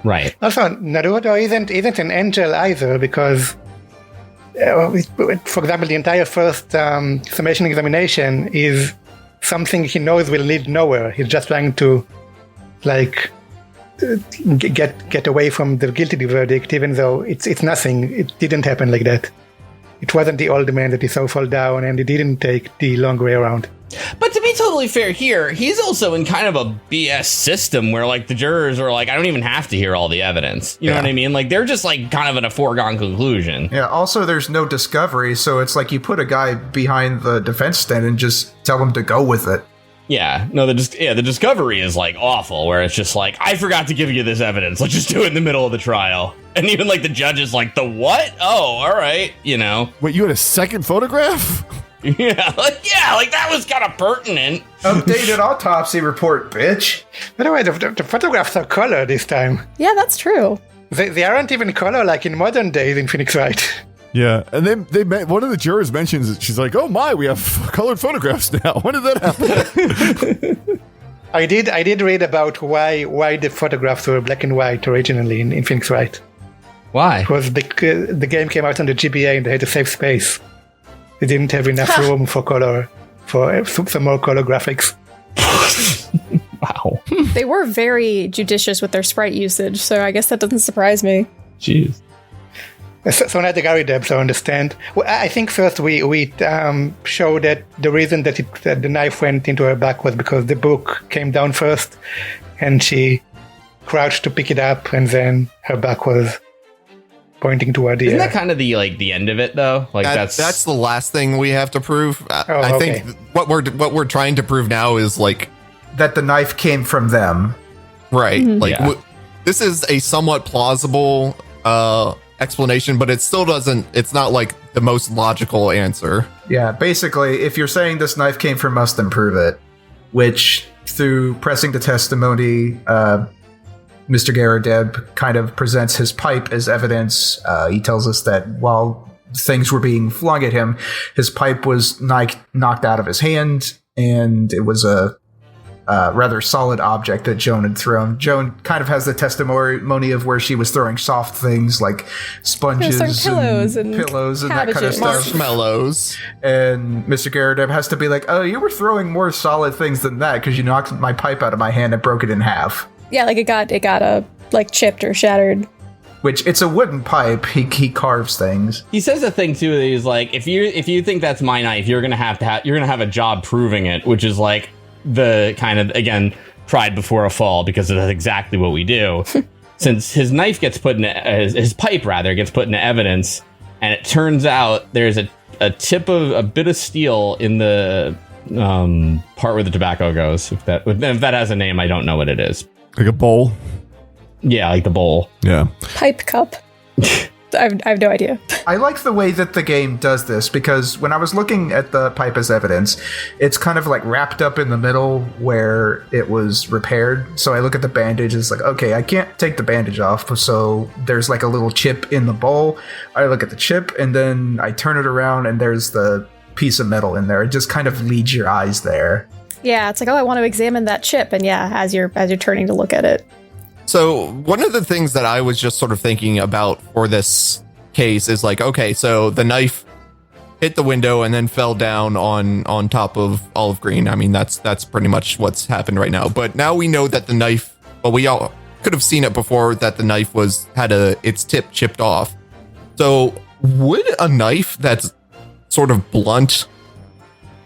Speaker 1: Right.
Speaker 4: Also, Naruto isn't an angel either, because, for example, the entire first summation examination is something he knows will lead nowhere. He's just trying to, like, get away from the guilty verdict, even though it's nothing. It didn't happen like that. It wasn't the old man that he saw fall down, and he didn't take the long way around.
Speaker 1: But to be totally fair here, he's also in kind of a BS system where, like, the jurors are like, I don't even have to hear all the evidence. You know what I mean? Like, they're just, like, kind of in a foregone conclusion.
Speaker 5: Yeah, also, there's no discovery, so it's like you put a guy behind the defense stand and just tell him to go with it.
Speaker 1: Yeah, no, the discovery is, like, awful, where it's just like, I forgot to give you this evidence. Let's just do it in the middle of the trial. And even, like, the judge is like, the what? Oh, all right,
Speaker 6: Wait, you had a second photograph?
Speaker 1: Yeah, like that was kind of pertinent.
Speaker 5: Updated autopsy report, bitch.
Speaker 4: By the way, the photographs are color this time.
Speaker 3: Yeah, that's true.
Speaker 4: They aren't even color like in modern days in Phoenix Wright.
Speaker 6: Yeah, and then one of the jurors mentions it. She's like, "Oh my, we have colored photographs now. When did that happen?"
Speaker 4: I did read about why the photographs were black and white originally in Phoenix Wright.
Speaker 1: Why?
Speaker 4: Because the game came out on the GBA and they had to save space. They didn't have enough room for color, for some more color graphics.
Speaker 1: Wow.
Speaker 3: They were very judicious with their sprite usage, so I guess that doesn't surprise me.
Speaker 1: Jeez.
Speaker 4: So not the Gary Debs, I understand. Well, I think first we show that the reason that the knife went into her back was because the book came down first, and she crouched to pick it up, and then her back was pointing toward the
Speaker 1: Isn't that kind of the end of it though? Like
Speaker 2: that's the last thing we have to prove. I
Speaker 4: okay.
Speaker 2: think what we're trying to prove now is like
Speaker 5: that the knife came from them.
Speaker 2: right. Like
Speaker 1: Yeah.
Speaker 2: this is a somewhat plausible explanation, but it still doesn't. It's not like the most logical answer.
Speaker 5: Yeah, basically, if you're saying this knife came from us, then prove it. Which, through pressing the testimony, Mr. Garadeb kind of presents his pipe as evidence. He tells us that while things were being flung at him, his pipe was knocked out of his hand, and it was a rather solid object that Joan had thrown. Joan kind of has the testimony of where she was throwing soft things like sponges and pillows and that kind of stuff.
Speaker 2: Marshmallows.
Speaker 5: And Mr. Garadeb has to be like, oh, you were throwing more solid things than that because you knocked my pipe out of my hand and broke it in half.
Speaker 3: Yeah, like it got like chipped or shattered.
Speaker 5: Which, it's a wooden pipe. He carves things.
Speaker 1: He says a thing too that he's like, if you think that's my knife, you're gonna have a job proving it, which is like the kind of, again, pride before a fall, because that's exactly what we do. Since his knife gets put in, his pipe rather gets put into evidence, and it turns out there's a tip of a bit of steel in the part where the tobacco goes. If that has a name, I don't know what it is.
Speaker 6: Like a bowl.
Speaker 1: Yeah, like the bowl.
Speaker 6: Yeah.
Speaker 3: Pipe cup. I have no idea.
Speaker 5: I like the way that the game does this, because when I was looking at the pipe as evidence, it's kind of like wrapped up in the middle where it was repaired. So I look at the bandage, it's like, okay, I can't take the bandage off, so there's like a little chip in the bowl. I look at the chip, and then I turn it around, and there's the piece of metal in there. It just kind of leads your eyes there.
Speaker 3: Yeah, it's like, oh, I want to examine that chip, and yeah, as you're turning to look at it.
Speaker 2: So one of the things that I was just sort of thinking about for this case is like, okay, so the knife hit the window and then fell down on top of Olive Green. I mean, that's pretty much what's happened right now. But now we know that the knife, well, we all could have seen it before, that the knife had its tip chipped off. So would a knife that's sort of blunt,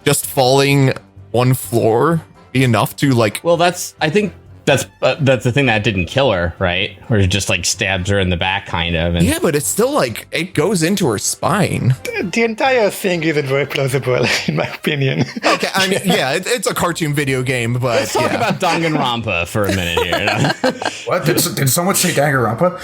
Speaker 2: just falling one floor, be enough to like? Well,
Speaker 1: I think that's the thing that didn't kill her, right? Or it just like stabs her in the back, kind of. And
Speaker 2: yeah, but it's still like it goes into her spine.
Speaker 4: The entire thing isn't very plausible, in my opinion.
Speaker 2: Okay, I mean, yeah, it's a cartoon video game, but
Speaker 1: let's talk about Danganronpa for a minute here.
Speaker 5: What? Did someone say Danganronpa?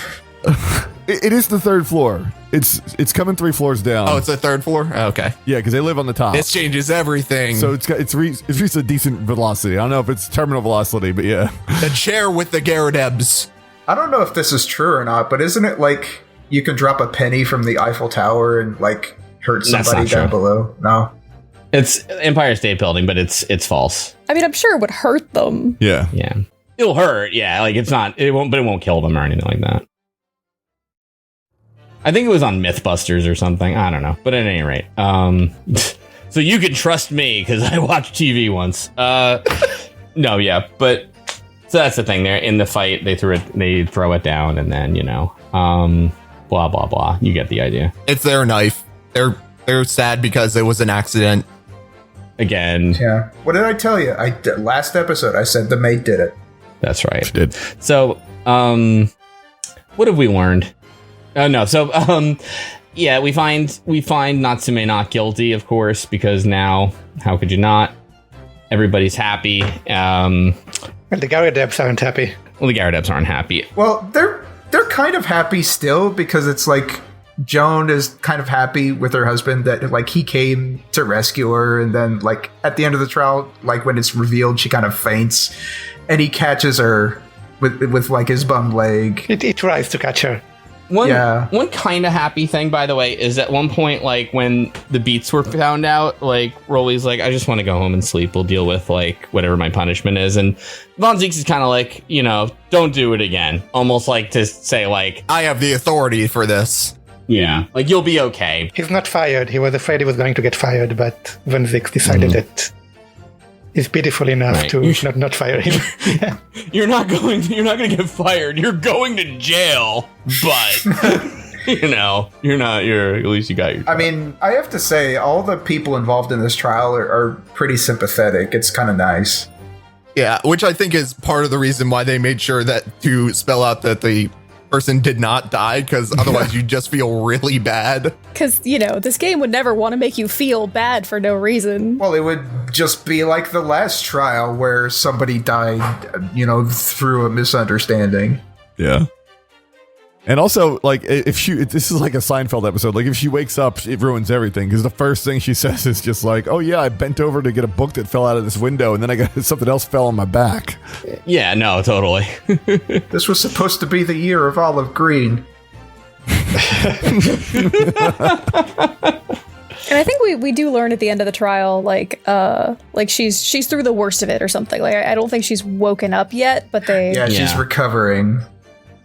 Speaker 6: It is the third floor. It's coming 3 floors down.
Speaker 2: Oh, it's the third floor? Okay.
Speaker 6: Yeah, because they live on the top.
Speaker 2: This changes everything.
Speaker 6: So it's reached a decent velocity. I don't know if it's terminal velocity, but yeah.
Speaker 2: The chair with the Garadebs.
Speaker 5: I don't know if this is true or not, but isn't it like you can drop a penny from the Eiffel Tower and like hurt somebody down below? No.
Speaker 1: It's Empire State Building, but it's false.
Speaker 3: I mean, I'm sure it would hurt them.
Speaker 6: Yeah.
Speaker 1: Yeah. It'll hurt, yeah. Like it won't kill them or anything like that. I think it was on Mythbusters or something. I don't know. But at any rate, so you can trust me because I watched TV once. No, yeah, but so that's the thing. They're in the fight. They throw it down, and then blah blah blah. You get the idea.
Speaker 2: It's their knife. They're sad because it was an accident.
Speaker 1: Again.
Speaker 5: Yeah. What did I tell you? Last episode I said the maid did it.
Speaker 1: That's right.
Speaker 6: She did.
Speaker 1: So, what have we learned? No. So, yeah, we find Natsume not guilty, of course, because now, how could you not? Everybody's happy.
Speaker 4: Well, the Garadebs aren't happy.
Speaker 1: Well, the Garadebs aren't happy.
Speaker 5: Well, they're kind of happy still, because it's like Joan is kind of happy with her husband that like he came to rescue her, and then like at the end of the trial, like when it's revealed, she kind of faints, and he catches her with like his bum leg.
Speaker 4: He tries to catch her.
Speaker 1: One kind of happy thing, by the way, is at one point, like when the beats were found out, like Roly's like, I just want to go home and sleep. We'll deal with like whatever my punishment is. And Von Zieks is kind of like, don't do it again. Almost like to say like,
Speaker 2: I have the authority for this.
Speaker 1: Yeah, like you'll be okay.
Speaker 4: He's not fired. He was afraid he was going to get fired, but Von Zieks decided that is pitiful enough
Speaker 1: Right.
Speaker 4: to not fire him. Yeah.
Speaker 1: You're not going to get fired. You're going to jail, but at least you got your.
Speaker 5: I mean, I have to say, all the people involved in this trial are pretty sympathetic. It's kind of nice.
Speaker 2: Yeah, which I think is part of the reason why they made sure that to spell out that the person did not die, because otherwise you just feel really bad.
Speaker 3: Because, this game would never want to make you feel bad for no reason.
Speaker 5: Well, it would just be like the last trial where somebody died, through a misunderstanding.
Speaker 6: Yeah. And also, like, this is like a Seinfeld episode. Like, if she wakes up, it ruins everything. Because the first thing she says is just like, "Oh yeah, I bent over to get a book that fell out of this window, and then I got something else fell on my back."
Speaker 1: Yeah, no, totally.
Speaker 5: This was supposed to be the year of olive green.
Speaker 3: And I think we do learn at the end of the trial, like she's through the worst of it or something. Like, I don't think she's woken up yet, but
Speaker 5: She's recovering.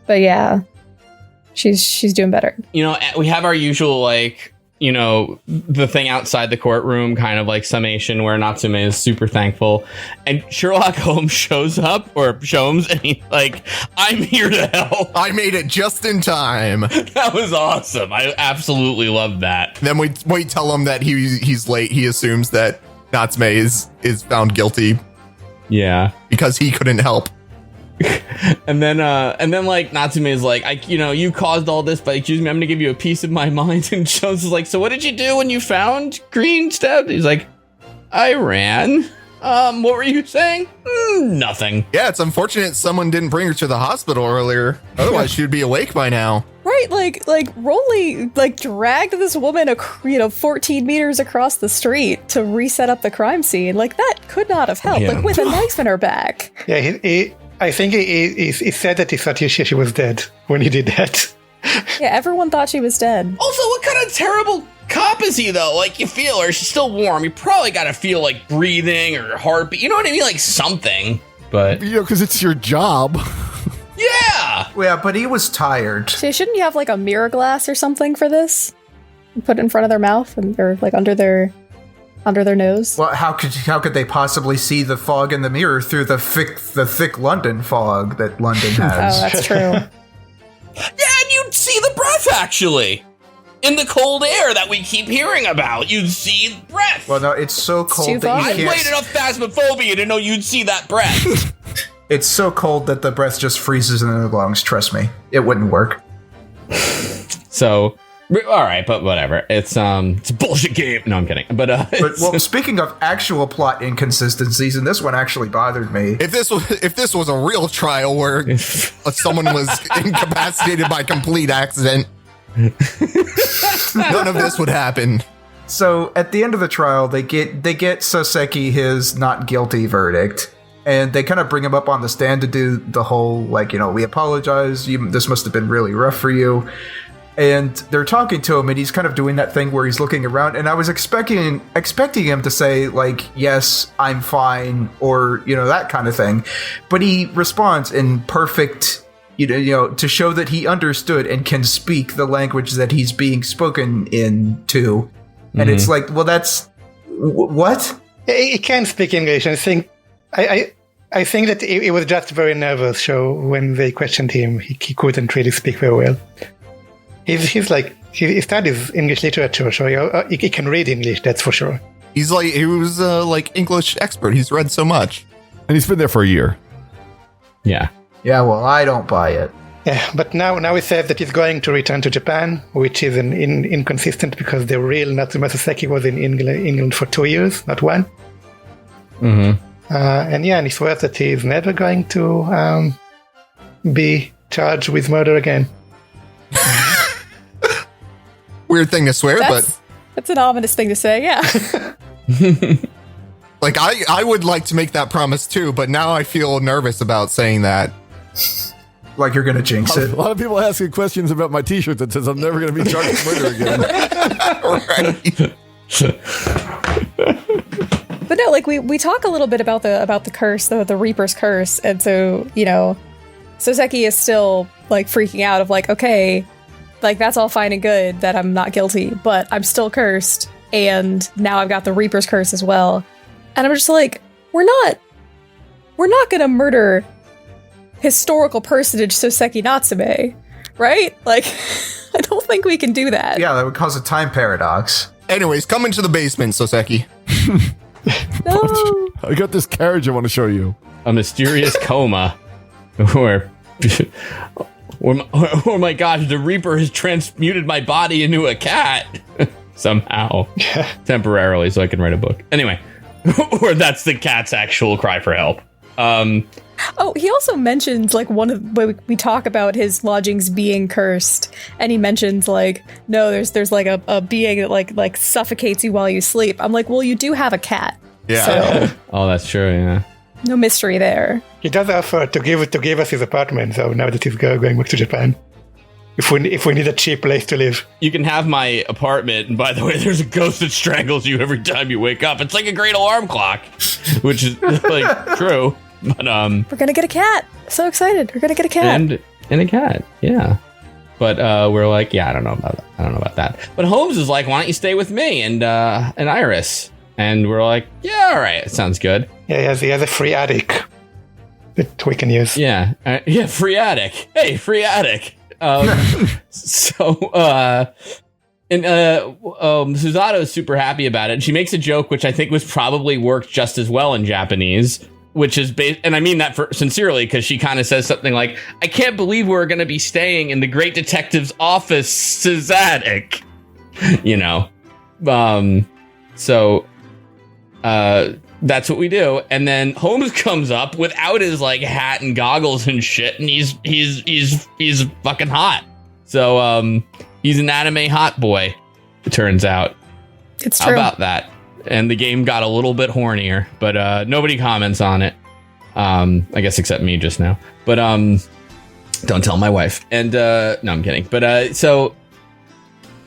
Speaker 3: But yeah. She's doing better.
Speaker 1: We have our usual, the thing outside the courtroom kind of like summation where Natsume is super thankful. And Sherlock Holmes shows up, or Sholmes, and he's like, I'm here to help.
Speaker 2: I made it just in time.
Speaker 1: That was awesome. I absolutely loved that.
Speaker 2: Then we tell him that he's late. He assumes that Natsume is found guilty.
Speaker 1: Yeah.
Speaker 2: Because he couldn't help.
Speaker 1: And then like Natsume is like, you caused all this, but excuse me, I'm gonna give you a piece of my mind. And Jones is like, so what did you do when you found Green stabbed? He's like, I ran. What were you saying? Nothing.
Speaker 2: Yeah, it's unfortunate someone didn't bring her to the hospital earlier. Otherwise, she'd be awake by now.
Speaker 3: Right, like Roly dragged this woman 14 meters across the street to reset up the crime scene. Like, that could not have helped.
Speaker 1: Yeah.
Speaker 3: Like, with a knife in her back.
Speaker 4: Yeah, I think he said that he thought she was dead when he did that.
Speaker 3: Yeah, everyone thought she was dead.
Speaker 1: Also, what kind of terrible cop is he, though? Like, you feel her, she's still warm. You probably got to feel, like, breathing or heartbeat. You know what I mean? Like, something. But,
Speaker 6: because it's your job.
Speaker 1: Yeah!
Speaker 5: Yeah, but he was tired.
Speaker 3: So shouldn't you have, like, a mirror glass or something for this? Put it in front of their mouth or, like, under their nose?
Speaker 5: Well, how could they possibly see the fog in the mirror through the thick London fog that London has?
Speaker 3: Oh, that's true.
Speaker 1: Yeah, and you'd see the breath, actually. In the cold air that we keep hearing about. You'd see breath.
Speaker 5: Well, no, it's so cold that
Speaker 1: I
Speaker 5: you
Speaker 1: played
Speaker 5: can't...
Speaker 1: enough Phasmophobia to know you'd see that breath.
Speaker 5: It's so cold that the breath just freezes in the lungs, trust me. It wouldn't work.
Speaker 1: So... all right, but whatever. It's a bullshit game. No, I'm kidding. But
Speaker 5: well, speaking of actual plot inconsistencies, and this one actually bothered me.
Speaker 2: If this was a real trial where someone was incapacitated by complete accident, none of this would happen.
Speaker 5: So at the end of the trial, they get Soseki his not guilty verdict. And they kind of bring him up on the stand to do the whole, we apologize. This must have been really rough for you. And they're talking to him, and he's kind of doing that thing where he's looking around. And I was expecting him to say, yes, I'm fine, or, that kind of thing. But he responds in perfect, to show that he understood and can speak the language that he's being spoken into. And it's like, well, that's... what?
Speaker 4: He can speak English. I think that he was just very nervous. So when they questioned him, he couldn't really speak very well. He studies English literature, so he can read English, that's for sure.
Speaker 2: He was English expert. He's read so much.
Speaker 6: And he's been there for a year.
Speaker 1: Yeah.
Speaker 5: Yeah, well, I don't buy it.
Speaker 4: Yeah, but now he says that he's going to return to Japan, which is inconsistent because the real Natsume Soseki was in England for 2 years, not one.
Speaker 1: Mm-hmm.
Speaker 4: And he swears that he is never going to be charged with murder again.
Speaker 2: Weird thing to swear, but
Speaker 3: that's an ominous thing to say, yeah.
Speaker 2: I would like to make that promise too, but now I feel nervous about saying that.
Speaker 5: Like you're gonna jinx it.
Speaker 6: A lot of people asking questions about my t-shirt that says I'm never gonna be charged with murder again.
Speaker 3: Right. But no, we talk a little bit about the curse, the Reaper's curse, and so, Soseki is still freaking out of okay, that's all fine and good that I'm not guilty, but I'm still cursed, and now I've got the Reaper's curse as well. And I'm just like, we're not gonna murder historical personage Soseki Natsume, right? Like, I don't think we can do that.
Speaker 5: Yeah, that would cause a time paradox.
Speaker 2: Anyways, come into the basement, Soseki.
Speaker 3: No.
Speaker 6: I got this carriage I want to show you.
Speaker 1: A mysterious coma, or my gosh, the Reaper has transmuted my body into a cat somehow, temporarily, so I can write a book. Anyway, or that's the cat's actual cry for help.
Speaker 3: Oh, he also mentions, like, when we talk about his lodgings being cursed, and he mentions, like, no, there's like a being that like suffocates you while you sleep. I'm like, well, you do have a cat.
Speaker 2: Yeah.
Speaker 3: So,
Speaker 1: Oh, that's true, yeah.
Speaker 3: no mystery there.
Speaker 4: He does offer to give us his apartment, so now that he's going back to Japan. If we need a cheap place to live.
Speaker 1: You can have my apartment, and by the way, there's a ghost that strangles you every time you wake up. It's like a great alarm clock, which is, like, true. But,
Speaker 3: We're gonna get a cat. So excited. We're gonna get a cat.
Speaker 1: and a cat, yeah. But we're like, yeah, I don't know about that. But Holmes is like, why don't you stay with me and Iris? And we're like, yeah, all right, sounds good.
Speaker 4: Yeah, he has a free attic that we can use.
Speaker 1: Yeah, free attic. Hey, free attic. Susato is super happy about it. She makes a joke, which I think was probably worked just as well in Japanese, which is and I mean that sincerely, because she kind of says something like, I can't believe we're going to be staying in the great detective's office's attic, you know. So that's what we do. And then Holmes comes up without his like hat and goggles and shit, and he's fucking hot. So he's an anime hot boy, it turns out.
Speaker 3: It's
Speaker 1: How
Speaker 3: true.
Speaker 1: about that? And the game got a little bit hornier, but nobody comments on it. I guess except me just now. But don't tell my wife. And no, I'm kidding. But so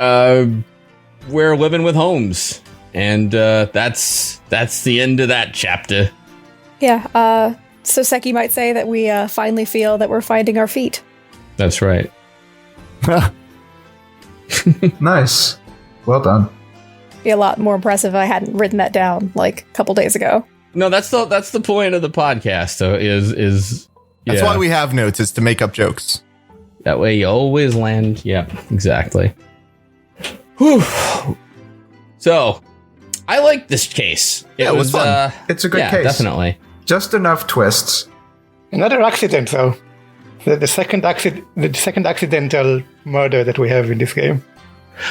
Speaker 1: we're living with Holmes, and that's the end of that chapter.
Speaker 3: Yeah. Soseki might say that we finally feel that we're finding our feet.
Speaker 1: That's right.
Speaker 5: Nice. Well done.
Speaker 3: Be a lot more impressive if I hadn't written that down like a couple days ago.
Speaker 1: No, that's the point of the podcast. So is
Speaker 2: That's why we have notes, is to make up jokes.
Speaker 1: that way you always land. Yep, exactly. Whew. So, I like this case.
Speaker 2: Yeah, it was fun.
Speaker 5: It's a good case.
Speaker 1: Definitely.
Speaker 5: Just enough twists.
Speaker 4: Another accident, though. The second accidental murder that we have in this game.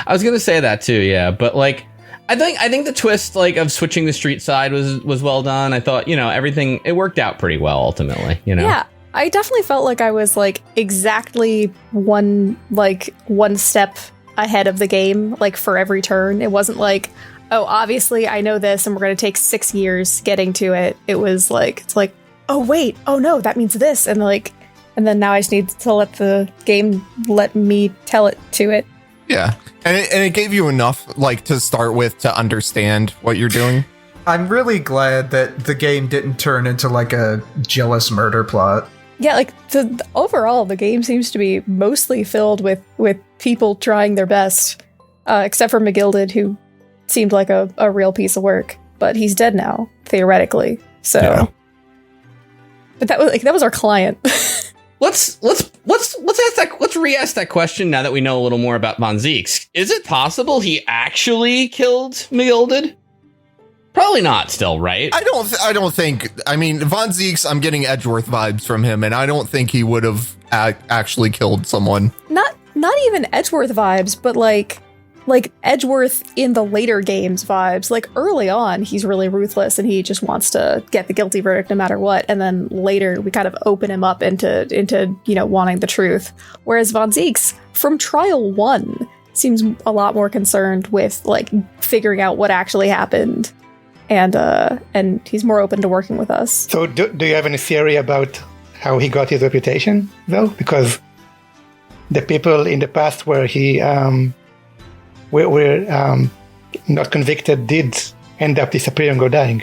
Speaker 1: I was gonna say that too, yeah. But like, I think the twist like of switching the street side was well done. I thought, everything, it worked out pretty well ultimately.
Speaker 3: Yeah, I definitely felt like I was like exactly one step ahead of the game, like for every turn. It wasn't like, oh, obviously I know this and we're gonna take 6 years getting to it. It was like, it's like, oh wait, oh no, that means this, and then now I just need to let the game let me tell it to it.
Speaker 2: Yeah. And it gave you enough, like, to start with to understand what you're doing.
Speaker 5: I'm really glad that the game didn't turn into like a jealous murder plot.
Speaker 3: Yeah, like overall, the game seems to be mostly filled with people trying their best, except for McGilded, who seemed like a real piece of work, but he's dead now, theoretically. So,
Speaker 2: Yeah.
Speaker 3: But that was our client.
Speaker 1: Let's re-ask that question now that we know a little more about Von Zieks. Is it possible he actually killed McGilded? Probably not still, right?
Speaker 2: I don't think, I mean, Von Zieks, I'm getting Edgeworth vibes from him, and I don't think he would have actually killed someone.
Speaker 3: Not even Edgeworth vibes, but like Edgeworth in the later games vibes. Like early on, he's really ruthless and he just wants to get the guilty verdict no matter what. And then later we kind of open him up into wanting the truth. Whereas Von Zieks from trial 1 seems a lot more concerned with like figuring out what actually happened. And he's more open to working with us.
Speaker 4: So do you have any theory about how he got his reputation, though? Because the people in the past where he were not convicted did end up disappearing or dying.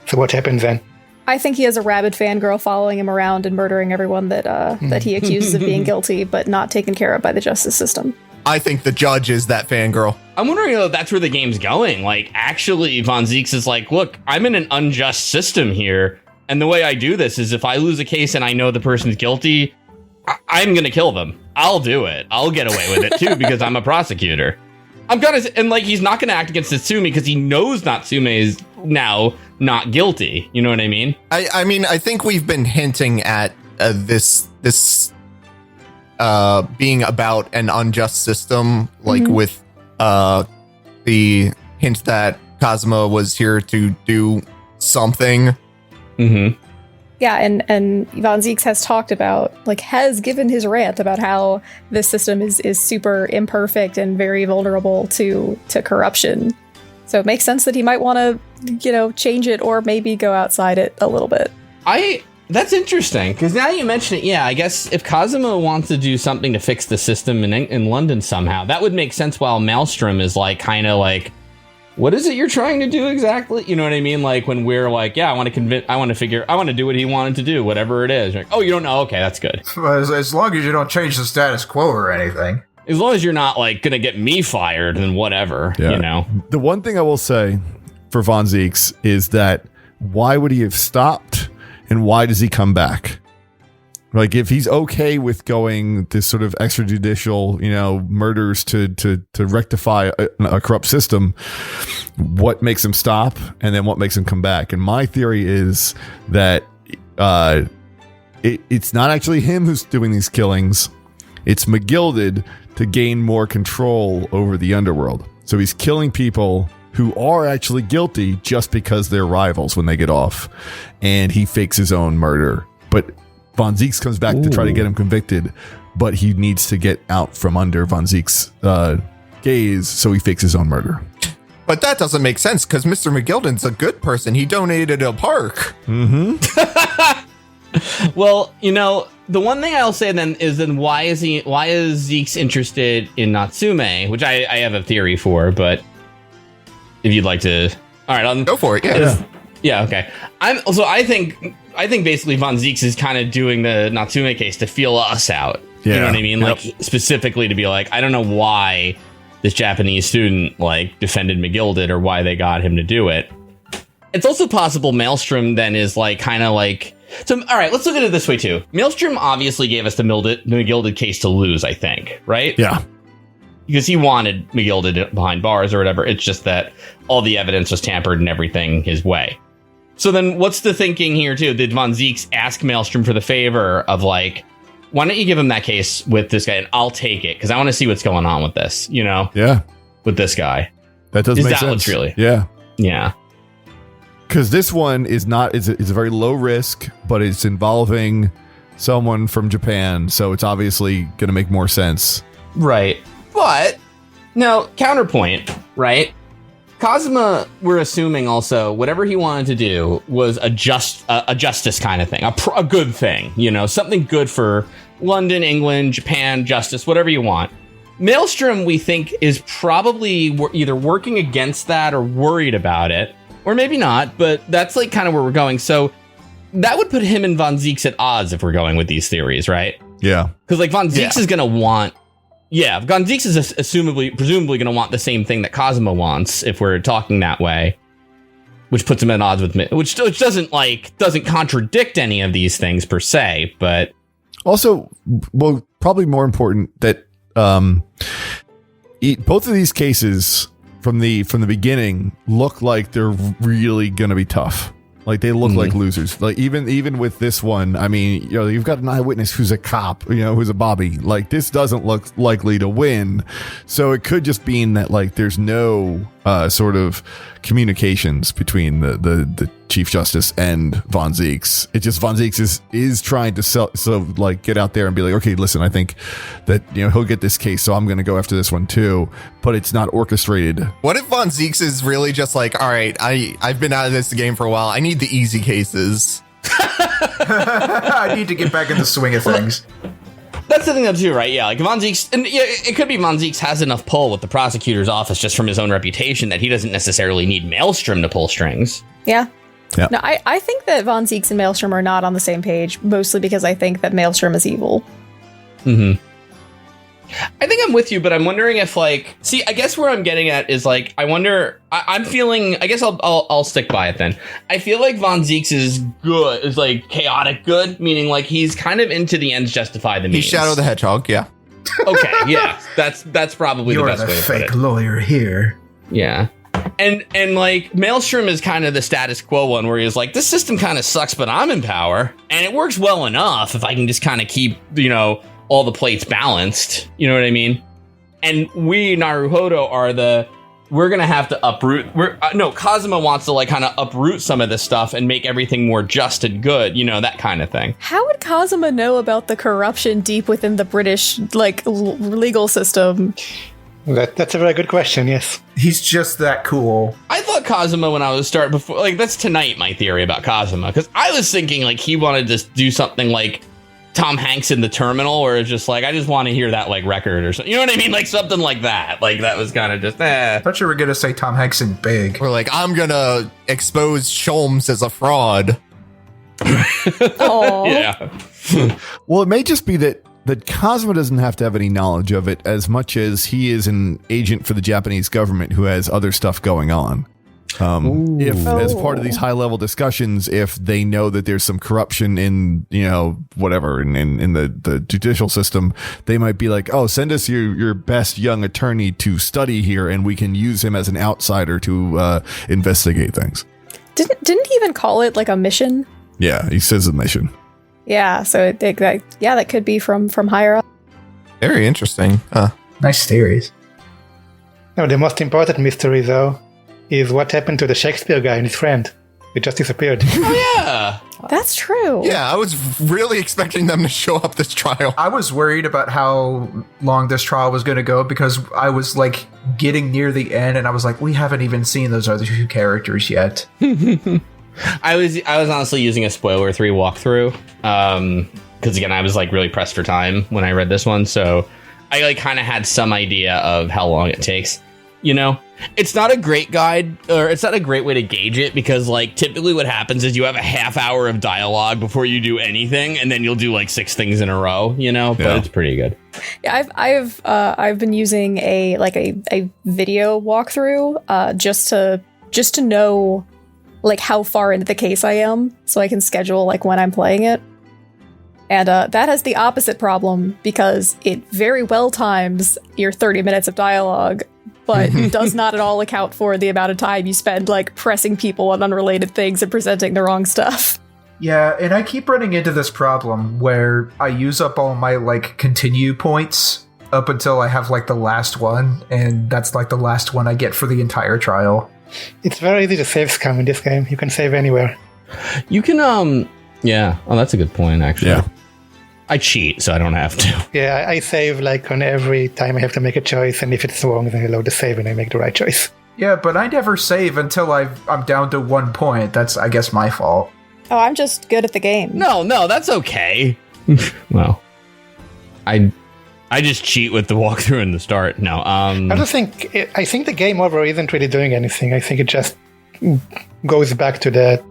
Speaker 4: So what happens then?
Speaker 3: I think he has a rabid fangirl following him around and murdering everyone that he accuses of being guilty, but not taken care of by the justice system.
Speaker 2: I think the judge is that fangirl.
Speaker 1: I'm wondering if that's where the game's going. Like, actually, Von Zieks is like, look, I'm in an unjust system here. And the way I do this is if I lose a case and I know the person's guilty, I'm going to kill them. I'll do it. I'll get away with it, too, because I'm a prosecutor. And like, he's not going to act against Natsume because he knows Natsume is now not guilty. You know what I mean?
Speaker 2: I mean, I think we've been hinting at this being about an unjust system, like with the hint that Kazuma was here to do something.
Speaker 1: Mm-hmm.
Speaker 3: Yeah, and Von Zieks has talked about, like, has given his rant about how this system is super imperfect and very vulnerable to corruption. So it makes sense that he might want to, change it or maybe go outside it a little bit.
Speaker 1: That's interesting, because now you mention it, yeah, I guess if Kazuma wants to do something to fix the system in London somehow, that would make sense, while Maelstrom is like, kind of like, what is it you're trying to do exactly? You know what I mean? Like, when we're like, yeah, I want to do what he wanted to do, whatever it is. Like, oh, you don't know? Okay, that's good.
Speaker 5: As long as you don't change the status quo or anything.
Speaker 1: As long as you're not, like, going to get me fired, then whatever,
Speaker 6: The one thing I will say for Von Zieks is that why would he have stopped, and why does he come back? Like, if he's okay with going this sort of extrajudicial, murders to rectify a corrupt system, what makes him stop, and then what makes him come back? And my theory is that it's not actually him who's doing these killings. It's McGilded to gain more control over the underworld. So he's killing people who are actually guilty just because they're rivals when they get off. And he fakes his own murder. But Von Zieks comes back to try to get him convicted, but he needs to get out from under Von Zieks' gaze, so he fakes his own murder.
Speaker 2: But that doesn't make sense, because Mr. McGilden's a good person. He donated a park.
Speaker 6: Mm-hmm.
Speaker 1: Well, the one thing I'll say then is why is Zieks interested in Natsume, which I have a theory for, but if you'd like to... All right,
Speaker 2: go for it, yeah.
Speaker 1: Yeah, okay. I think basically Von Zieks is kind of doing the Natsume case to feel us out. Yeah. You know what I mean? Yep. Like, specifically to be like, I don't know why this Japanese student, like, defended McGilded or why they got him to do it. It's also possible Maelstrom then is, like, kind of like... So, all right, let's look at it this way, too. Maelstrom obviously gave us the McGilded case to lose, I think, right?
Speaker 6: Yeah.
Speaker 1: Because he wanted McGilded behind bars or whatever. It's just that all the evidence was tampered and everything his way. So then what's the thinking here, too? Did Von Zieks ask Maelstrom for the favor of, like, why don't you give him that case with this guy and I'll take it, because I want to see what's going on with this,
Speaker 6: Yeah.
Speaker 1: With this guy.
Speaker 6: That does make sense.
Speaker 1: Is that what's really?
Speaker 6: Yeah.
Speaker 1: Yeah.
Speaker 6: Because this one is not, it's a very low risk, but it's involving someone from Japan, so it's obviously going to make more sense.
Speaker 1: Right. But, now, counterpoint, right? Kazuma, we're assuming also, whatever he wanted to do was a justice kind of thing, a good thing, something good for London, England, Japan, justice, whatever you want. Maelstrom, we think, is probably either working against that or worried about it, or maybe not, but that's like kind of where we're going. So that would put him and Von Zieks at odds if we're going with these theories, right?
Speaker 6: Yeah.
Speaker 1: Because like Von Zieks is going to want... Yeah, Von Zieks is presumably going to want the same thing that Kazuma wants, if we're talking that way, which puts him at odds with me, which doesn't contradict any of these things per se, but
Speaker 6: also, well, probably more important that both of these cases from the beginning look like they're really going to be tough. Like, they look like losers. Like, even with this one, I mean, you've got an eyewitness who's a cop, who's a Bobby. Like, this doesn't look likely to win. So it could just mean that, like, there's no sort of communications between the Chief Justice and Von Zieks. It's just Von Zieks is trying to get out there and be like, okay, listen, I think that, he'll get this case, so I'm going to go after this one too. But it's not orchestrated.
Speaker 2: What if Von Zieks is really just like, all right, I've been out of this game for a while. I need the easy cases.
Speaker 5: I need to get back in the swing of things.
Speaker 1: That's the thing though too, right? Yeah, like Von Zieks, and yeah, it could be Von Zieks has enough pull with the prosecutor's office just from his own reputation that he doesn't necessarily need Maelstrom to pull strings.
Speaker 3: Yeah.
Speaker 6: Yep.
Speaker 3: No, I think that Von Zieks and Maelstrom are not on the same page, mostly because I think that Maelstrom is evil.
Speaker 1: Mm-hmm. I think I'm with you, but I'm wondering if, like, see, I guess where I'm getting at is, like, I wonder, I'm feeling, I guess I'll stick by it then. I feel like Von Zieks is good, is like chaotic good, meaning like he's kind of into the ends justify the means.
Speaker 2: He's Shadow the Hedgehog, yeah.
Speaker 1: Okay, yeah, that's probably the best way to put it.
Speaker 5: You're the fake lawyer here.
Speaker 1: Yeah. And like Maelstrom is kind of the status quo one where he's like, this system kind of sucks, but I'm in power and it works well enough if I can just kind of keep, you know, all the plates balanced. You know what I mean? And we, Naruhodo, we're going to have to uproot. Kazuma wants to like kind of uproot some of this stuff and make everything more just and good, you know, that kind of thing.
Speaker 3: How would Kazuma know about the corruption deep within the British, like, legal system?
Speaker 4: That's a very good question, yes.
Speaker 5: He's just that cool.
Speaker 1: I thought Kazuma when I was starting before, like, that's tonight my theory about Kazuma, because I was thinking like he wanted to do something like Tom Hanks in The Terminal, where it's just like, I just want to hear that like record or something. You know what I mean? Like something like that. Like that was kind of just,
Speaker 5: I thought you were going to say Tom Hanks in Big.
Speaker 2: Or like, I'm going to expose Sholmes as a fraud.
Speaker 1: Yeah.
Speaker 6: Well, it may just be that Kazuma doesn't have to have any knowledge of it as much as he is an agent for the Japanese government who has other stuff going on. As part of these high level discussions, if they know that there's some corruption in, you know, whatever, in the judicial system, they might be like, oh, send us your best young attorney to study here and we can use him as an outsider to investigate things.
Speaker 3: Didn't he even call it like a mission?
Speaker 6: Yeah, he says a mission.
Speaker 3: Yeah, so that could be from higher up.
Speaker 2: Very interesting.
Speaker 5: Nice theories.
Speaker 4: No, the most important mystery, though, is what happened to the Shakespeare guy and his friend. It just disappeared.
Speaker 1: Oh, yeah.
Speaker 3: That's true.
Speaker 2: Yeah, I was really expecting them to show up this trial.
Speaker 5: I was worried about how long this trial was going to go because I was like getting near the end and I was like, we haven't even seen those other two characters yet.
Speaker 1: I was honestly using a spoiler 3 walkthrough because again I was like really pressed for time when I read this one, so I like kind of had some idea of how long it takes. You know, it's not a great guide, or it's not a great way to gauge it, because like typically what happens is you have a half hour of dialogue before you do anything, and then you'll do like 6 things in a row. You know, but it's pretty good.
Speaker 3: Yeah, I've been using a video walkthrough just to know like how far into the case I am, so I can schedule like when I'm playing it. And that has the opposite problem because it very well times your 30 minutes of dialogue, but does not at all account for the amount of time you spend like pressing people on unrelated things and presenting the wrong stuff.
Speaker 5: Yeah, and I keep running into this problem where I use up all my like continue points up until I have like the last one, and that's like the last one I get for the entire trial.
Speaker 4: It's very easy to save scum in this game. You can save anywhere.
Speaker 1: You can, yeah. Oh, that's a good point, actually.
Speaker 6: Yeah.
Speaker 1: I cheat, so I don't have to.
Speaker 4: Yeah, I save like on every time I have to make a choice, and if it's wrong, then I load the save and I make the right choice.
Speaker 5: Yeah, but I never save until I'm down to 1 point. That's, I guess, my fault.
Speaker 3: Oh, I'm just good at the game.
Speaker 1: No, that's okay. Well, I just cheat with the walkthrough in the start. No,
Speaker 4: I think the game over isn't really doing anything. I think it just goes back to the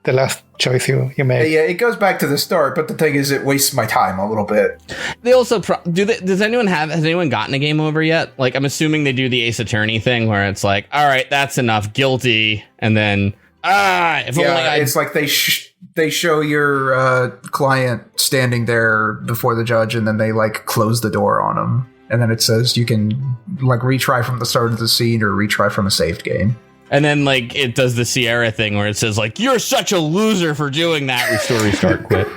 Speaker 4: last choice you made.
Speaker 5: Yeah, it goes back to the start, but the thing is, it wastes my time a little bit.
Speaker 1: They also has anyone gotten a game over yet? Like, I'm assuming they do the Ace Attorney thing where it's like, all right, that's enough, guilty, and then
Speaker 5: it's like they show your client standing there before the judge, and then they like close the door on him, and then it says you can like retry from the start of the scene or retry from a saved game.
Speaker 1: And then, like, it does the Sierra thing where it says, like, you're such a loser for doing that. Restart, quit.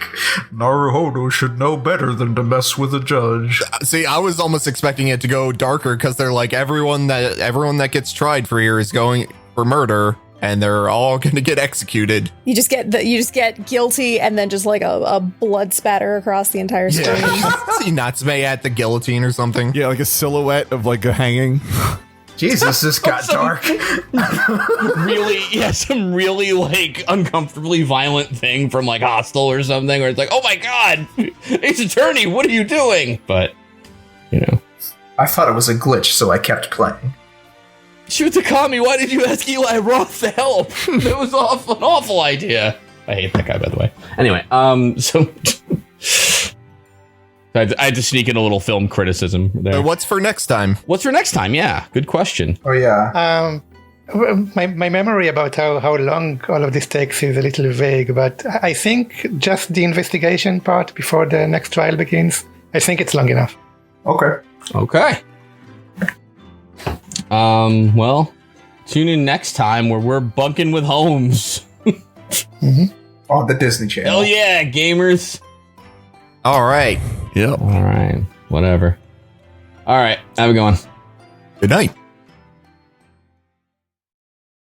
Speaker 5: Naruhodo should know better than to mess with a judge.
Speaker 2: See, I was almost expecting it to go darker because they're like, everyone that gets tried for here is going for murder, and they're all going to get executed.
Speaker 3: You just get guilty, and then just like a blood spatter across the entire screen.
Speaker 2: Yeah. See Natsume at the guillotine or something.
Speaker 6: Yeah, like a silhouette of like a hanging.
Speaker 5: Jesus, this got dark.
Speaker 1: Some really like uncomfortably violent thing from like Hostel or something, where it's like, oh my god, Ace Attorney, what are you doing? But, you know.
Speaker 5: I thought it was a glitch, so I kept playing.
Speaker 1: Shoot Takami, why did you ask Eli Roth to help? It was an awful idea. I hate that guy, by the way. Anyway, so I had to sneak in a little film criticism there.
Speaker 2: What's for next time?
Speaker 1: What's for next time? Yeah, good question.
Speaker 5: Oh yeah.
Speaker 4: My memory about how long all of this takes is a little vague, but I think just the investigation part before the next trial begins, I think it's long enough.
Speaker 5: Okay.
Speaker 1: Well, tune in next time where we're bunking with Holmes.
Speaker 5: On the Disney Channel.
Speaker 1: Hell yeah, gamers.
Speaker 2: All right.
Speaker 6: Yep.
Speaker 1: All right, whatever. All right, have a good one.
Speaker 2: Good night.